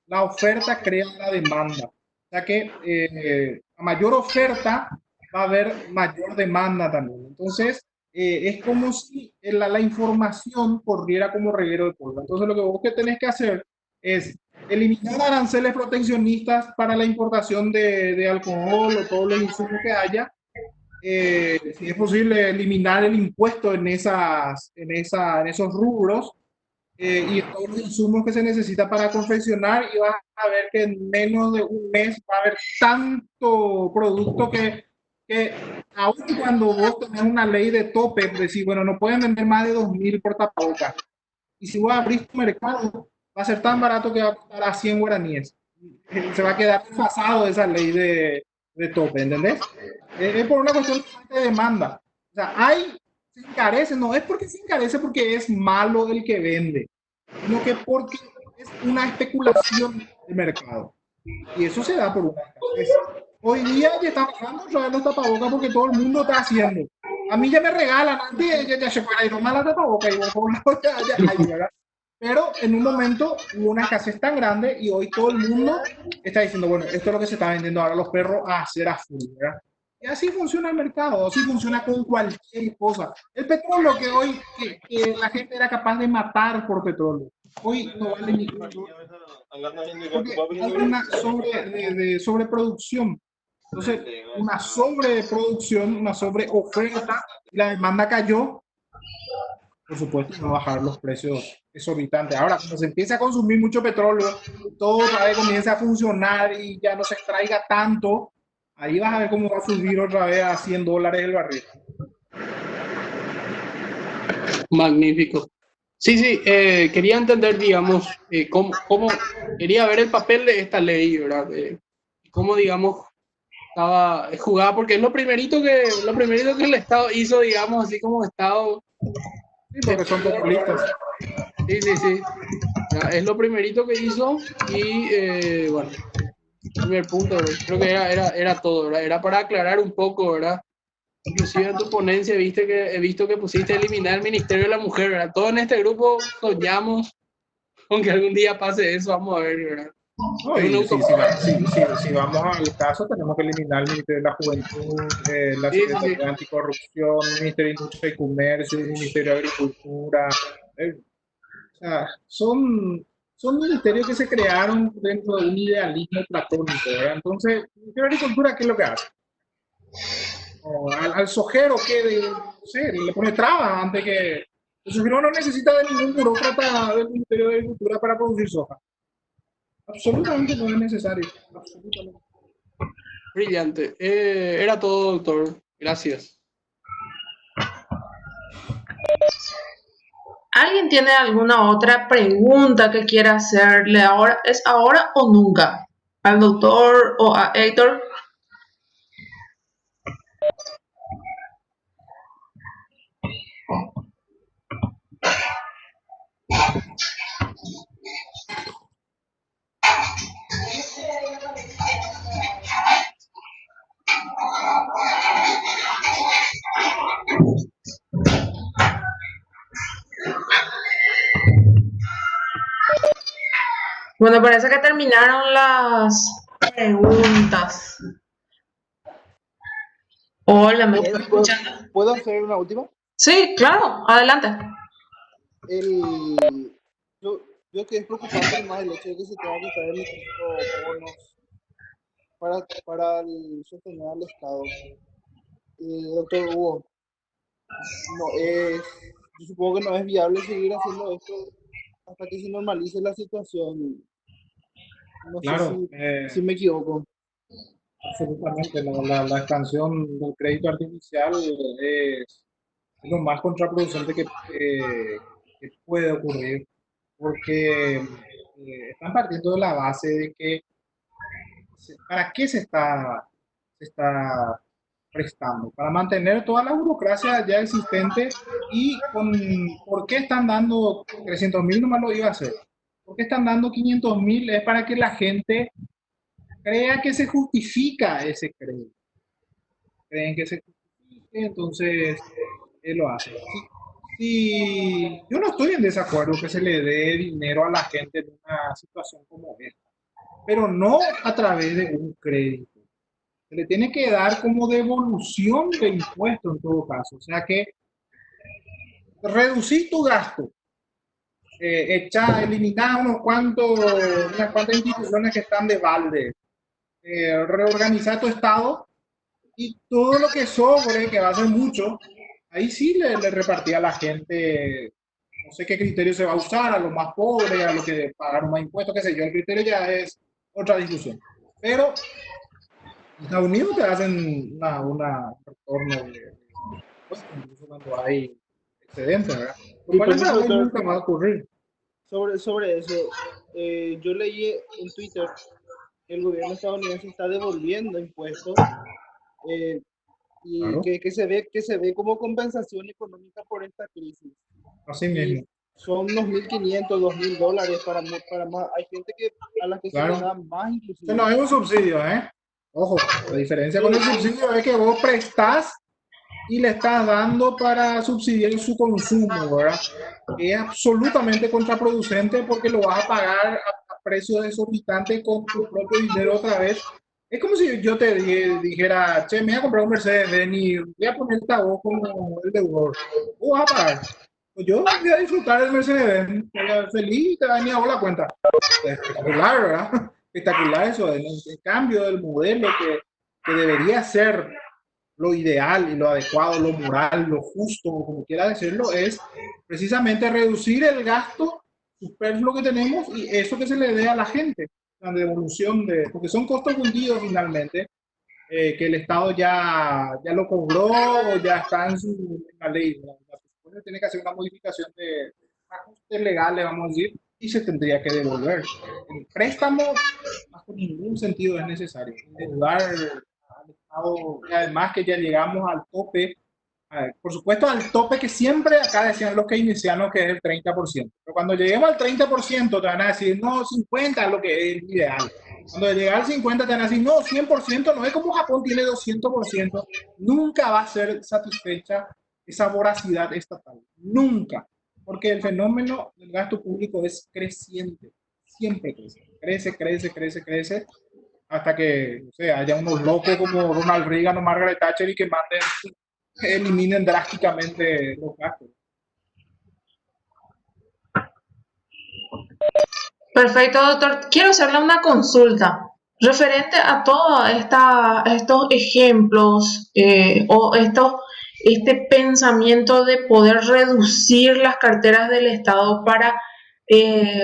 La oferta crea la demanda. O sea que a mayor oferta va a haber mayor demanda también. Entonces, es como si la información corriera como reguero de pólvora. Entonces, lo que vos tenés que hacer es eliminar aranceles proteccionistas para la importación de alcohol o todos los insumos que haya. Si es posible, eliminar el impuesto en esos rubros y todos los insumos que se necesita para confeccionar, y vas a ver que en menos de un mes va a haber tanto producto que aún cuando vos tenés una ley de tope, decís, bueno, no pueden vender más de 2.000 por tapabocas. Y si vos abrís tu mercado, va a ser tan barato que va a costar a 100 guaraníes. Se va a quedar desfasado esa ley de tope, ¿entendés? Es por una cuestión de demanda. O sea, se encarece, no es porque se encarece porque es malo el que vende, sino que porque es una especulación de mercado. Y eso se da por una escasez. Hoy día ya están bajando otra vez los tapabocas porque todo el mundo está haciendo. A mí ya me regalan, antes ya se fuera y no más la tapabocas, y ¿verdad? Pero en un momento hubo una escasez tan grande y hoy todo el mundo está diciendo, bueno, esto es lo que se está vendiendo ahora los perros a hacer a full, ¿verdad? Y así funciona el mercado, así funciona con cualquier cosa. El petróleo que hoy que la gente era capaz de matar por petróleo, hoy no vale ni porque hay una sobreproducción. Entonces, una sobreproducción, una sobreoferta, y la demanda cayó, por supuesto, no bajar los precios exorbitantes. Ahora, cuando se empieza a consumir mucho petróleo, todo otra vez comienza a funcionar y ya no se extraiga tanto, ahí vas a ver cómo va a subir otra vez a $100 el barril. Magnífico. Sí, quería entender, digamos, cómo quería ver el papel de esta ley, ¿verdad? Cómo, digamos, estaba jugada, porque es lo primerito que el Estado hizo, digamos, así como Estado. Sí, porque son populistas. Sí. Ya, es lo primerito que hizo y, bueno, primer punto, ¿verdad? Creo que era todo, ¿verdad? Era para aclarar un poco, ¿verdad? Inclusive en tu ponencia he visto que pusiste eliminar el Ministerio de la Mujer, ¿verdad? Todos en este grupo soñamos con que algún día pase eso, vamos a ver, ¿verdad? No, si vamos al caso, tenemos que eliminar el Ministerio de la Juventud, la Secretaría de Anticorrupción, el Ministerio de Industria y Comercio, el Ministerio de Agricultura. O sea, son ministerios que se crearon dentro de un idealismo platónico, ¿verdad? Entonces, el Ministerio de Agricultura, ¿qué es lo que hace? Al sojero que no sé, le pone trabas antes que... El sojero no necesita de ningún burócrata del Ministerio de Agricultura para producir soja. Absolutamente no es necesario. Absolutamente. Brillante. Era todo, doctor. Gracias. ¿Alguien tiene alguna otra pregunta que quiera hacerle ahora? ¿Es ahora o nunca? ¿Al doctor o a Héctor? Bueno, parece que terminaron las preguntas. Hola, ¿me estás escuchando? ¿Puedo hacer una última? Sí, claro, adelante. Yo que es preocupante más el hecho de que se tenga que estar emitiendo bonos para sostener al Estado. Doctor Hugo, yo supongo que no es viable seguir haciendo esto hasta que se normalice la situación. No sé Claro, si me equivoco. absolutamente. La expansión del crédito artificial es lo más contraproducente que puede ocurrir, porque están partiendo de la base de que ¿para qué se está prestando? Para mantener toda la burocracia ya existente y ¿por qué están dando 300.000? Nomás lo iba a hacer. ¿Por qué están dando 500.000? Es para que la gente crea que se justifica ese crédito. Creen que se justifique, entonces él lo hace. Si yo no estoy en desacuerdo que se le dé dinero a la gente en una situación como esta, pero no a través de un crédito. Se le tiene que dar como devolución de impuestos en todo caso. O sea que reducir tu gasto, eliminar unas cuantas instituciones que están de balde, reorganizar tu estado y todo lo que sobre, que va a ser mucho, ahí sí le repartía a la gente, no sé qué criterio se va a usar, a los más pobres, a los que pagaron más impuestos, qué sé yo, el criterio ya es otra discusión. Pero en Estados Unidos te hacen un retorno de impuestos, incluso cuando hay excedentes, ¿verdad? Lo Y cual en perdón, Paraguay doctor, nunca va a ocurrir. sobre eso, yo leí en Twitter que el gobierno estadounidense está devolviendo impuestos eh, y Claro, que se ve como compensación económica por esta crisis. así Y mismo. son unos 1.500, $2.000 para más. Hay gente a la que se le Claro. da más Eso inclusive. no es un subsidio, ¿eh? Ojo, la diferencia con el Sí, subsidio es que vos prestás y le estás dando para subsidiar su consumo, ¿verdad? Que es absolutamente contraproducente porque lo vas a pagar a precios exorbitantes con tu propio dinero otra vez. Es como si yo te dijera, che, me voy a comprar un Mercedes-Benz y voy a poner esta voz como el deudor. ¿Vos vas a pagar? Pues yo voy a disfrutar del Mercedes-Benz, feliz y te va a venir a vos la cuenta. Espectacular, ¿verdad? Espectacular eso, el cambio del modelo que debería ser lo ideal y lo adecuado, lo moral, lo justo, como quiera decirlo, es precisamente reducir el gasto superfluo que tenemos y eso que se le dé a la gente, la devolución porque son costos fundidos finalmente, que el Estado ya lo cobró o ya está en la ley. Entonces tiene que hacer una modificación de ajustes legales, vamos a decir, y se tendría que devolver. El préstamo, bajo ningún sentido es necesario. Endeudar al Estado, y además que ya llegamos al tope, por supuesto al tope que siempre acá decían los keynesianos que es el 30%. Pero cuando lleguemos al 30% te van a decir, no, 50% es lo que es ideal. Cuando llegue al 50% te van a decir, no, 100%, no es como Japón tiene 200%. Nunca va a ser satisfecha esa voracidad estatal. Nunca. Porque el fenómeno del gasto público es creciente. Siempre crece. Crece, crece, crece, crece. Hasta que, o sea, haya unos locos como Ronald Reagan o Margaret Thatcher y que eliminen drásticamente los gastos. Perfecto, doctor. Quiero hacerle una consulta referente a todos estos ejemplos o este pensamiento de poder reducir las carteras del Estado para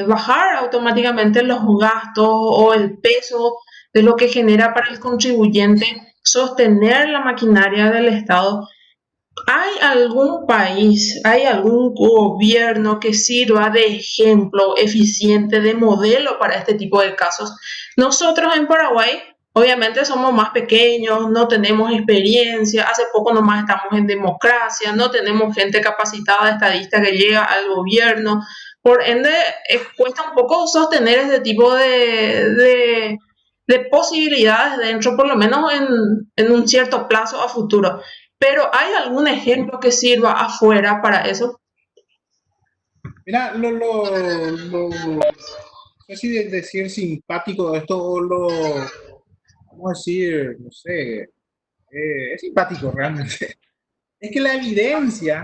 bajar automáticamente los gastos o el peso de lo que genera para el contribuyente sostener la maquinaria del Estado. ¿Hay algún país, hay algún gobierno que sirva de ejemplo eficiente, de modelo para este tipo de casos? Nosotros en Paraguay, obviamente somos más pequeños, no tenemos experiencia, hace poco nomás estamos en democracia, no tenemos gente capacitada, estadista que llega al gobierno, por ende cuesta un poco sostener este tipo de posibilidades dentro, por lo menos en un cierto plazo a futuro. Pero ¿hay algún ejemplo que sirva afuera para eso? Mira, no sé si decir simpático de esto o vamos a decir, no sé, es simpático realmente. Es que la evidencia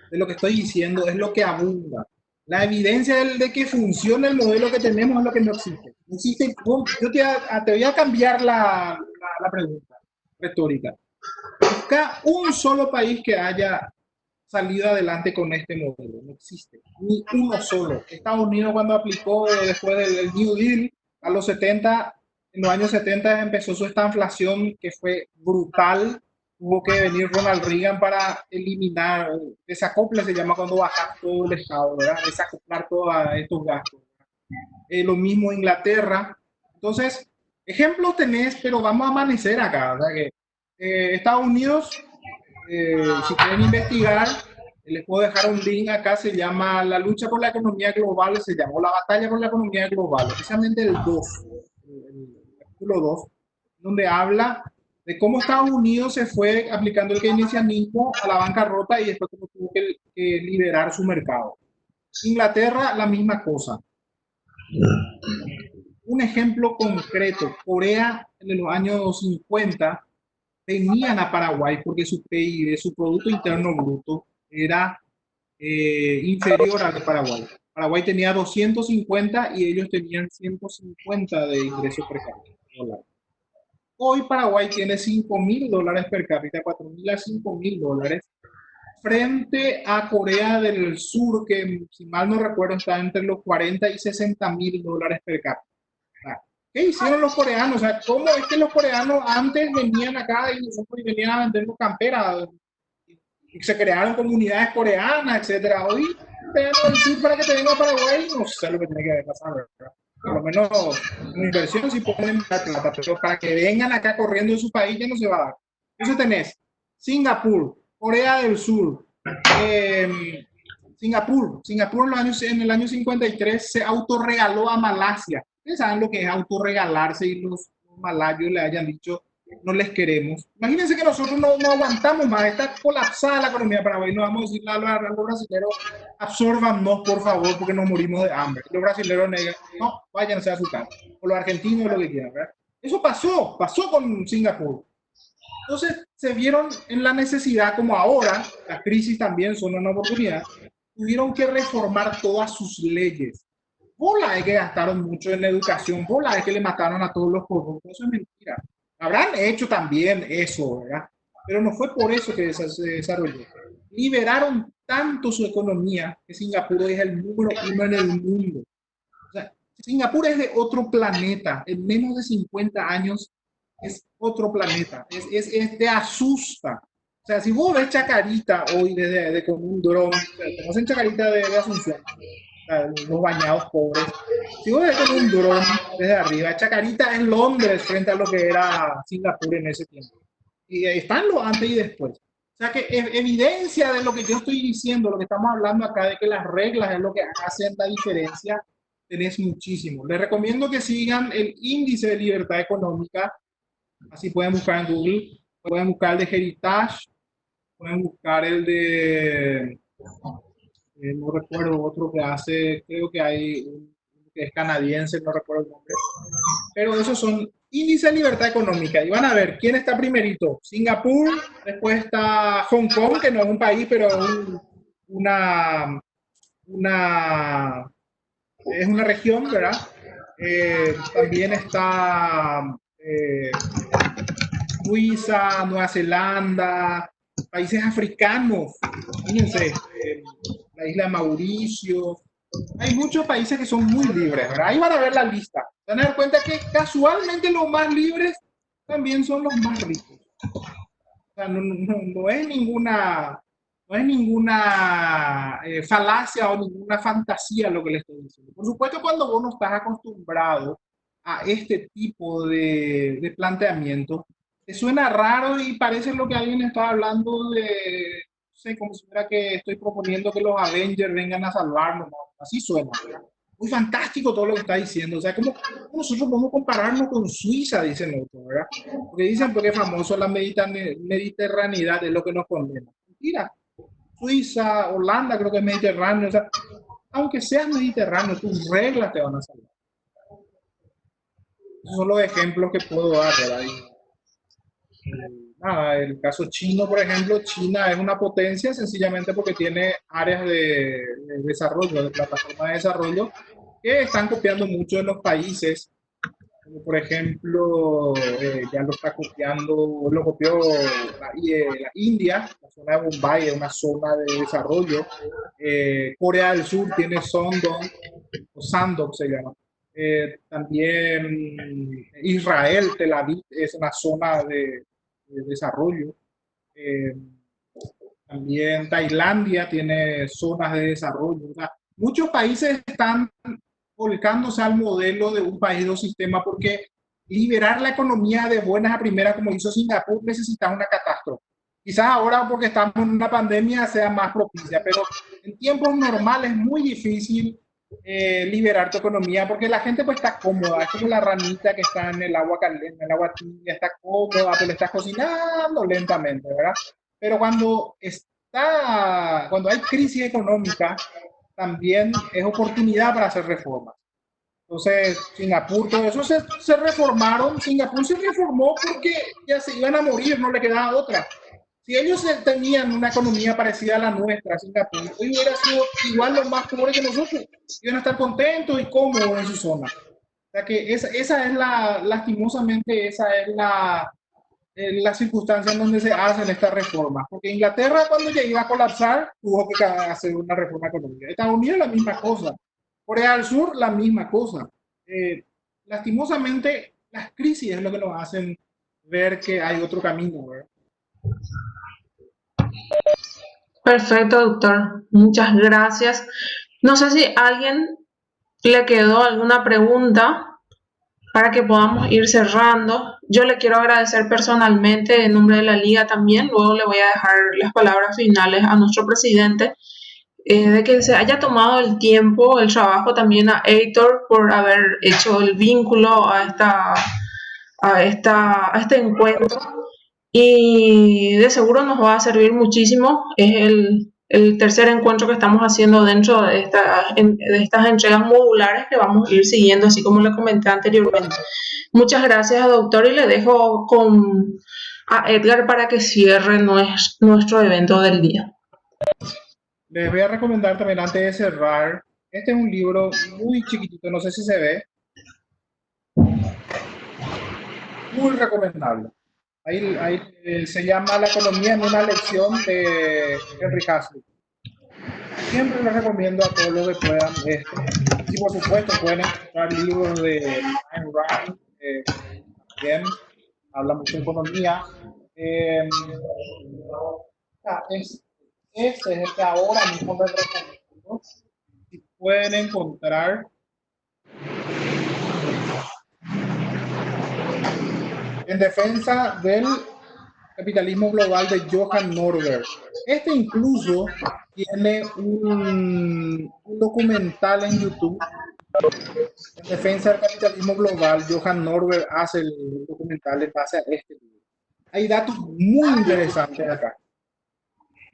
de lo que estoy diciendo es lo que abunda. La evidencia de que funciona el modelo que tenemos es lo que no existe. No existe. Yo te voy a cambiar la pregunta retórica. Busca un solo país que haya salido adelante con este modelo. No existe. Ni uno solo. Estados Unidos cuando aplicó después del New Deal a los 70, en los años 70 empezó esta inflación que fue brutal. Tuvo que venir Ronald Reagan para eliminar, desacople se llama cuando bajas todo el Estado, ¿verdad? Desacoplar todos estos gastos. Lo mismo Inglaterra. Entonces, ejemplos tenés, pero vamos a amanecer acá. O sea que Estados Unidos, si quieren investigar, les puedo dejar un link acá, se llama La lucha por la economía global, se llamó La batalla por la economía global, precisamente el 2, el capítulo 2, donde habla de cómo Estados Unidos se fue aplicando el keynesianismo a la bancarrota y después cómo tuvo que liberar su mercado. Inglaterra, la misma cosa. Un ejemplo concreto, Corea en los años 50 venían a Paraguay porque su PIB, su Producto Interno Bruto, era inferior al de Paraguay. Paraguay tenía 250 y ellos tenían 150 de ingresos per cápita. Hoy Paraguay tiene $5.000 per cápita, $4.000 a $5.000, frente a Corea del Sur, que si mal no recuerdo está entre los 40 y $60.000 per cápita. ¿Qué hicieron los coreanos? O sea, ¿cómo es que los coreanos antes venían acá y venían a vendernos camperas? Y se crearon comunidades coreanas, etcétera. Hoy vean el sur para que te venga a Paraguay, no sé lo que tiene que pasar, ¿verdad? Por lo menos en inversión sí pueden dar plata, pero para que vengan acá corriendo de su país ya no se va a dar. Eso tenés Singapur, Corea del Sur, Singapur en el año 53 se autorregaló a Malasia. Ustedes saben lo que es autorregalarse y los malayos le hayan dicho no les queremos. Imagínense que nosotros no aguantamos más, está colapsada la economía de Paraguay, no vamos a decirle a los brasileños, absórbanos por favor porque nos morimos de hambre. Los brasileños negan, no, váyanse a su casa. O los argentinos, lo que quieran, ¿verdad? Eso pasó con Singapur. Entonces se vieron en la necesidad, como ahora, las crisis también son una oportunidad, tuvieron que reformar todas sus leyes. Bola es que gastaron mucho en la educación, bola es que le mataron a todos los corruptos, eso es mentira. Habrán hecho también eso, ¿verdad? Pero no fue por eso que se desarrolló. Liberaron tanto su economía que Singapur es el número 1 en el mundo. O sea, Singapur es de otro planeta. En menos de 50 años es otro planeta. Te asusta. O sea, si vos ves Chacarita hoy con un dron, conocen Chacarita de Asunción, los bañados pobres. Si vos ves con un dron desde arriba, Chacarita en Londres frente a lo que era Singapur en ese tiempo. Y están los antes y después. O sea que evidencia de lo que yo estoy diciendo, lo que estamos hablando acá, de que las reglas es lo que hacen la diferencia, tenés muchísimo. Les recomiendo que sigan el índice de libertad económica, así pueden buscar en Google, pueden buscar el de Heritage, pueden buscar el de... no recuerdo otro que hace, creo que hay un que es canadiense, no recuerdo el nombre, pero esos son índice de libertad económica y van a ver quién está primerito. Singapur, después está Hong Kong, que no es un país, pero es una región, ¿verdad? También está Suiza, Nueva Zelanda, países africanos, fíjense, la isla de Mauricio. Hay muchos países que son muy libres, ¿verdad? Ahí van a ver la lista. Se van a dar cuenta que casualmente los más libres también son los más ricos. O sea, no es ninguna, no es ninguna falacia o ninguna fantasía lo que le estoy diciendo. Por supuesto, cuando vos no estás acostumbrado a este tipo de planteamiento, te suena raro y parece lo que alguien está hablando de, no sé, como si fuera que estoy proponiendo que los Avengers vengan a salvarnos, ¿no? Así suena, ¿verdad? Muy fantástico todo lo que está diciendo. O sea, ¿cómo nosotros podemos compararnos con Suiza? Dicen otros, ¿verdad? Porque dicen porque es famoso la mediterraneidad, es lo que nos condena. Mentira. Suiza, Holanda creo que es mediterráneo. O sea, aunque seas mediterráneo, tus reglas te van a salvar. Esos son los ejemplos que puedo dar, ¿verdad? Nada, el caso chino, por ejemplo, China es una potencia sencillamente porque tiene áreas de desarrollo, de plataforma de desarrollo, que están copiando mucho de los países. Como por ejemplo, ya lo está copiando, lo copió la India, la zona de Bombay es una zona de desarrollo. Corea del Sur tiene Sondong, o Sandok se llama. También Israel, Tel Aviv, es una zona de desarrollo. También Tailandia tiene zonas de desarrollo. O sea, muchos países están volcándose al modelo de un país, dos sistemas, porque liberar la economía de buenas a primeras, como hizo Singapur, necesita una catástrofe. Quizás ahora, porque estamos en una pandemia, sea más propicia, pero en tiempos normales es muy difícil liberar tu economía porque la gente pues está cómoda, es como la ranita que está en el agua caliente, en el agua tibia, está cómoda, pero le estás cocinando lentamente, ¿verdad? Pero cuando hay crisis económica, también es oportunidad para hacer reformas. Entonces, Singapur, todo eso se reformaron. Singapur se reformó porque ya se iban a morir, no le quedaba otra. Si ellos tenían una economía parecida a la nuestra, Singapur, hoy hubiera sido igual los más pobres que nosotros. Iban a estar contentos y cómodos en su zona. O sea que esa es lastimosamente, esa es la circunstancia en donde se hacen estas reformas. Porque Inglaterra, cuando ya iba a colapsar, tuvo que hacer una reforma económica. Estados Unidos, la misma cosa. Corea del Sur, la misma cosa. Lastimosamente, las crisis es lo que nos hacen ver que hay otro camino, ¿verdad? Perfecto, doctor. Muchas gracias. No sé si a alguien le quedó alguna pregunta para que podamos ir cerrando. Yo le quiero agradecer personalmente en nombre de la liga también. Luego le voy a dejar las palabras finales a nuestro presidente, de que se haya tomado el tiempo, el trabajo también a Heitor por haber hecho el vínculo a este encuentro. Y de seguro nos va a servir muchísimo. Es el tercer encuentro que estamos haciendo dentro de estas entregas modulares que vamos a ir siguiendo, así como le comenté anteriormente. Muchas gracias, doctor, y le dejo a Edgar para que cierre nuestro evento del día. Les voy a recomendar también antes de cerrar, este es un libro muy chiquitito, no sé si se ve, muy recomendable. Ahí se llama La economía en una lección de Henry Hazlitt. Siempre les recomiendo a todos los que puedan esto. Y por supuesto pueden encontrar libros de Ayn Rand, también habla mucho de economía. Este es el que ahora mismo les recomiendo. Si pueden encontrar En defensa del capitalismo global de Johan Norberg. Este incluso tiene un documental en YouTube. En defensa del capitalismo global, Johan Norberg hace el documental en base a este libro. Hay datos muy interesantes acá.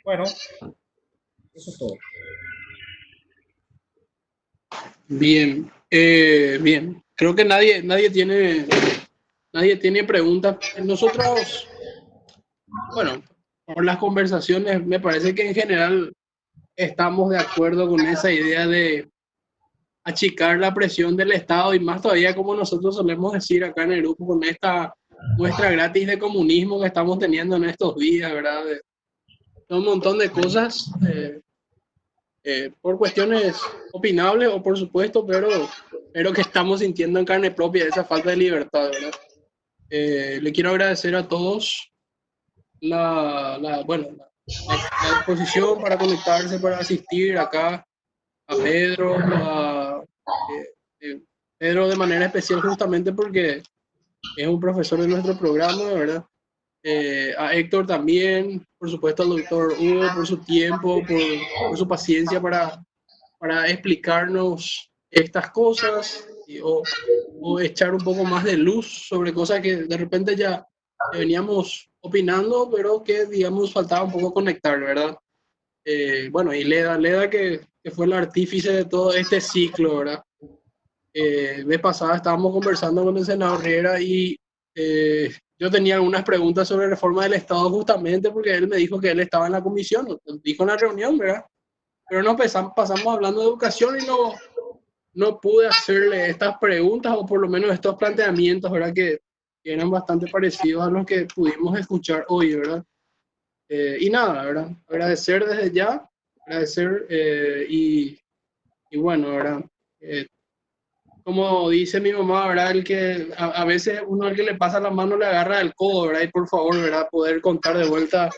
Bueno, eso es todo. Bien, bien. Creo que nadie tiene preguntas. Nosotros, bueno, por las conversaciones, me parece que en general estamos de acuerdo con esa idea de achicar la presión del Estado y más todavía como nosotros solemos decir acá en el grupo con esta muestra gratis de comunismo que estamos teniendo en estos días, ¿verdad? De un montón de cosas por cuestiones opinables o por supuesto, pero pero que estamos sintiendo en carne propia esa falta de libertad, ¿verdad? Le quiero agradecer a todos bueno, la disposición para conectarse, para asistir acá, a Pedro, Pedro de manera especial justamente porque es un profesor de nuestro programa, ¿verdad? A Héctor también, por supuesto al doctor Hugo por su tiempo, por su paciencia para explicarnos estas cosas o echar un poco más de luz sobre cosas que de repente ya veníamos opinando, pero que digamos faltaba un poco conectar, ¿verdad? Bueno, y Leda que fue el artífice de todo este ciclo, ¿verdad? Vez pasada estábamos conversando con el senador Riera y yo tenía algunas preguntas sobre reforma del Estado justamente porque él me dijo que él estaba en la comisión, dijo en la reunión, ¿verdad? Pero no pasamos hablando de educación y no pude hacerle estas preguntas o por lo menos estos planteamientos, ¿verdad? Que eran bastante parecidos a los que pudimos escuchar hoy, ¿verdad? Y nada, ¿verdad? Agradecer desde ya, agradecer y bueno, ¿verdad? Como dice mi mamá, ¿verdad? El que a veces uno al que le pasa la mano le agarra el codo, ¿verdad? Y por favor, ¿verdad? Poder contar de vuelta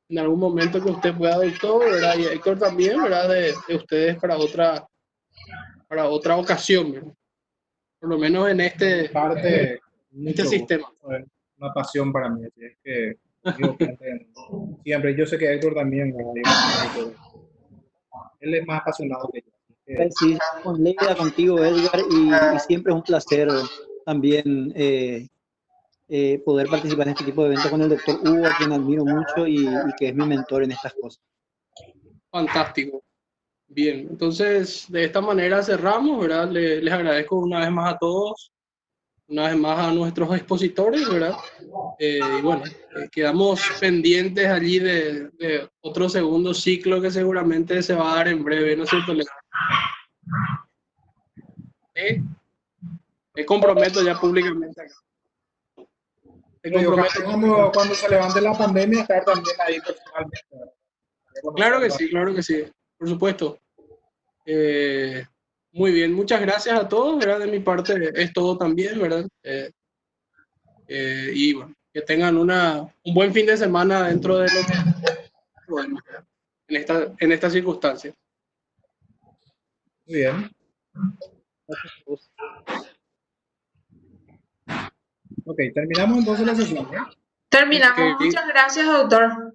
en algún momento que usted pueda, doctor, ¿verdad? Y Héctor también, ¿verdad? De ustedes para otra ocasión, ¿verdad? Por lo menos en Parte, este mucho sistema. gusto, es una pasión para mí, así es que digo, siempre, yo sé que Héctor también, ¿verdad? Él es más apasionado que yo. Sí, con Leida, contigo, Edgar, y siempre es un placer también poder participar en este tipo de eventos con el doctor Hugo, a quien admiro mucho y que es mi mentor en estas cosas. Fantástico. Bien, entonces de esta manera cerramos, ¿verdad? Les agradezco una vez más a todos, una vez más a nuestros expositores, ¿verdad? Y bueno, quedamos pendientes allí de otro segundo ciclo que seguramente se va a dar en breve, ¿no es cierto? Me comprometo ya públicamente acá. Me comprometo. Cuando se levante la pandemia, estar también ahí personalmente. Claro que sí, por supuesto. Muy bien, muchas gracias a todos, ¿verdad? De mi parte es todo también, ¿verdad? Y bueno, que tengan un buen fin de semana dentro de lo que podemos, ¿verdad? En esta circunstancia. Muy bien. Ok, terminamos entonces la sesión, ¿eh? Terminamos. Ok. Muchas gracias, doctor.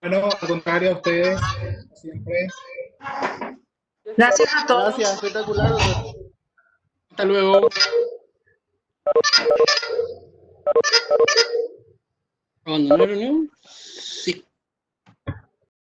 Bueno, al contrario a ustedes, siempre. Gracias a todos. Gracias, espectacular, doctor. Hasta luego. Abandonar reunión.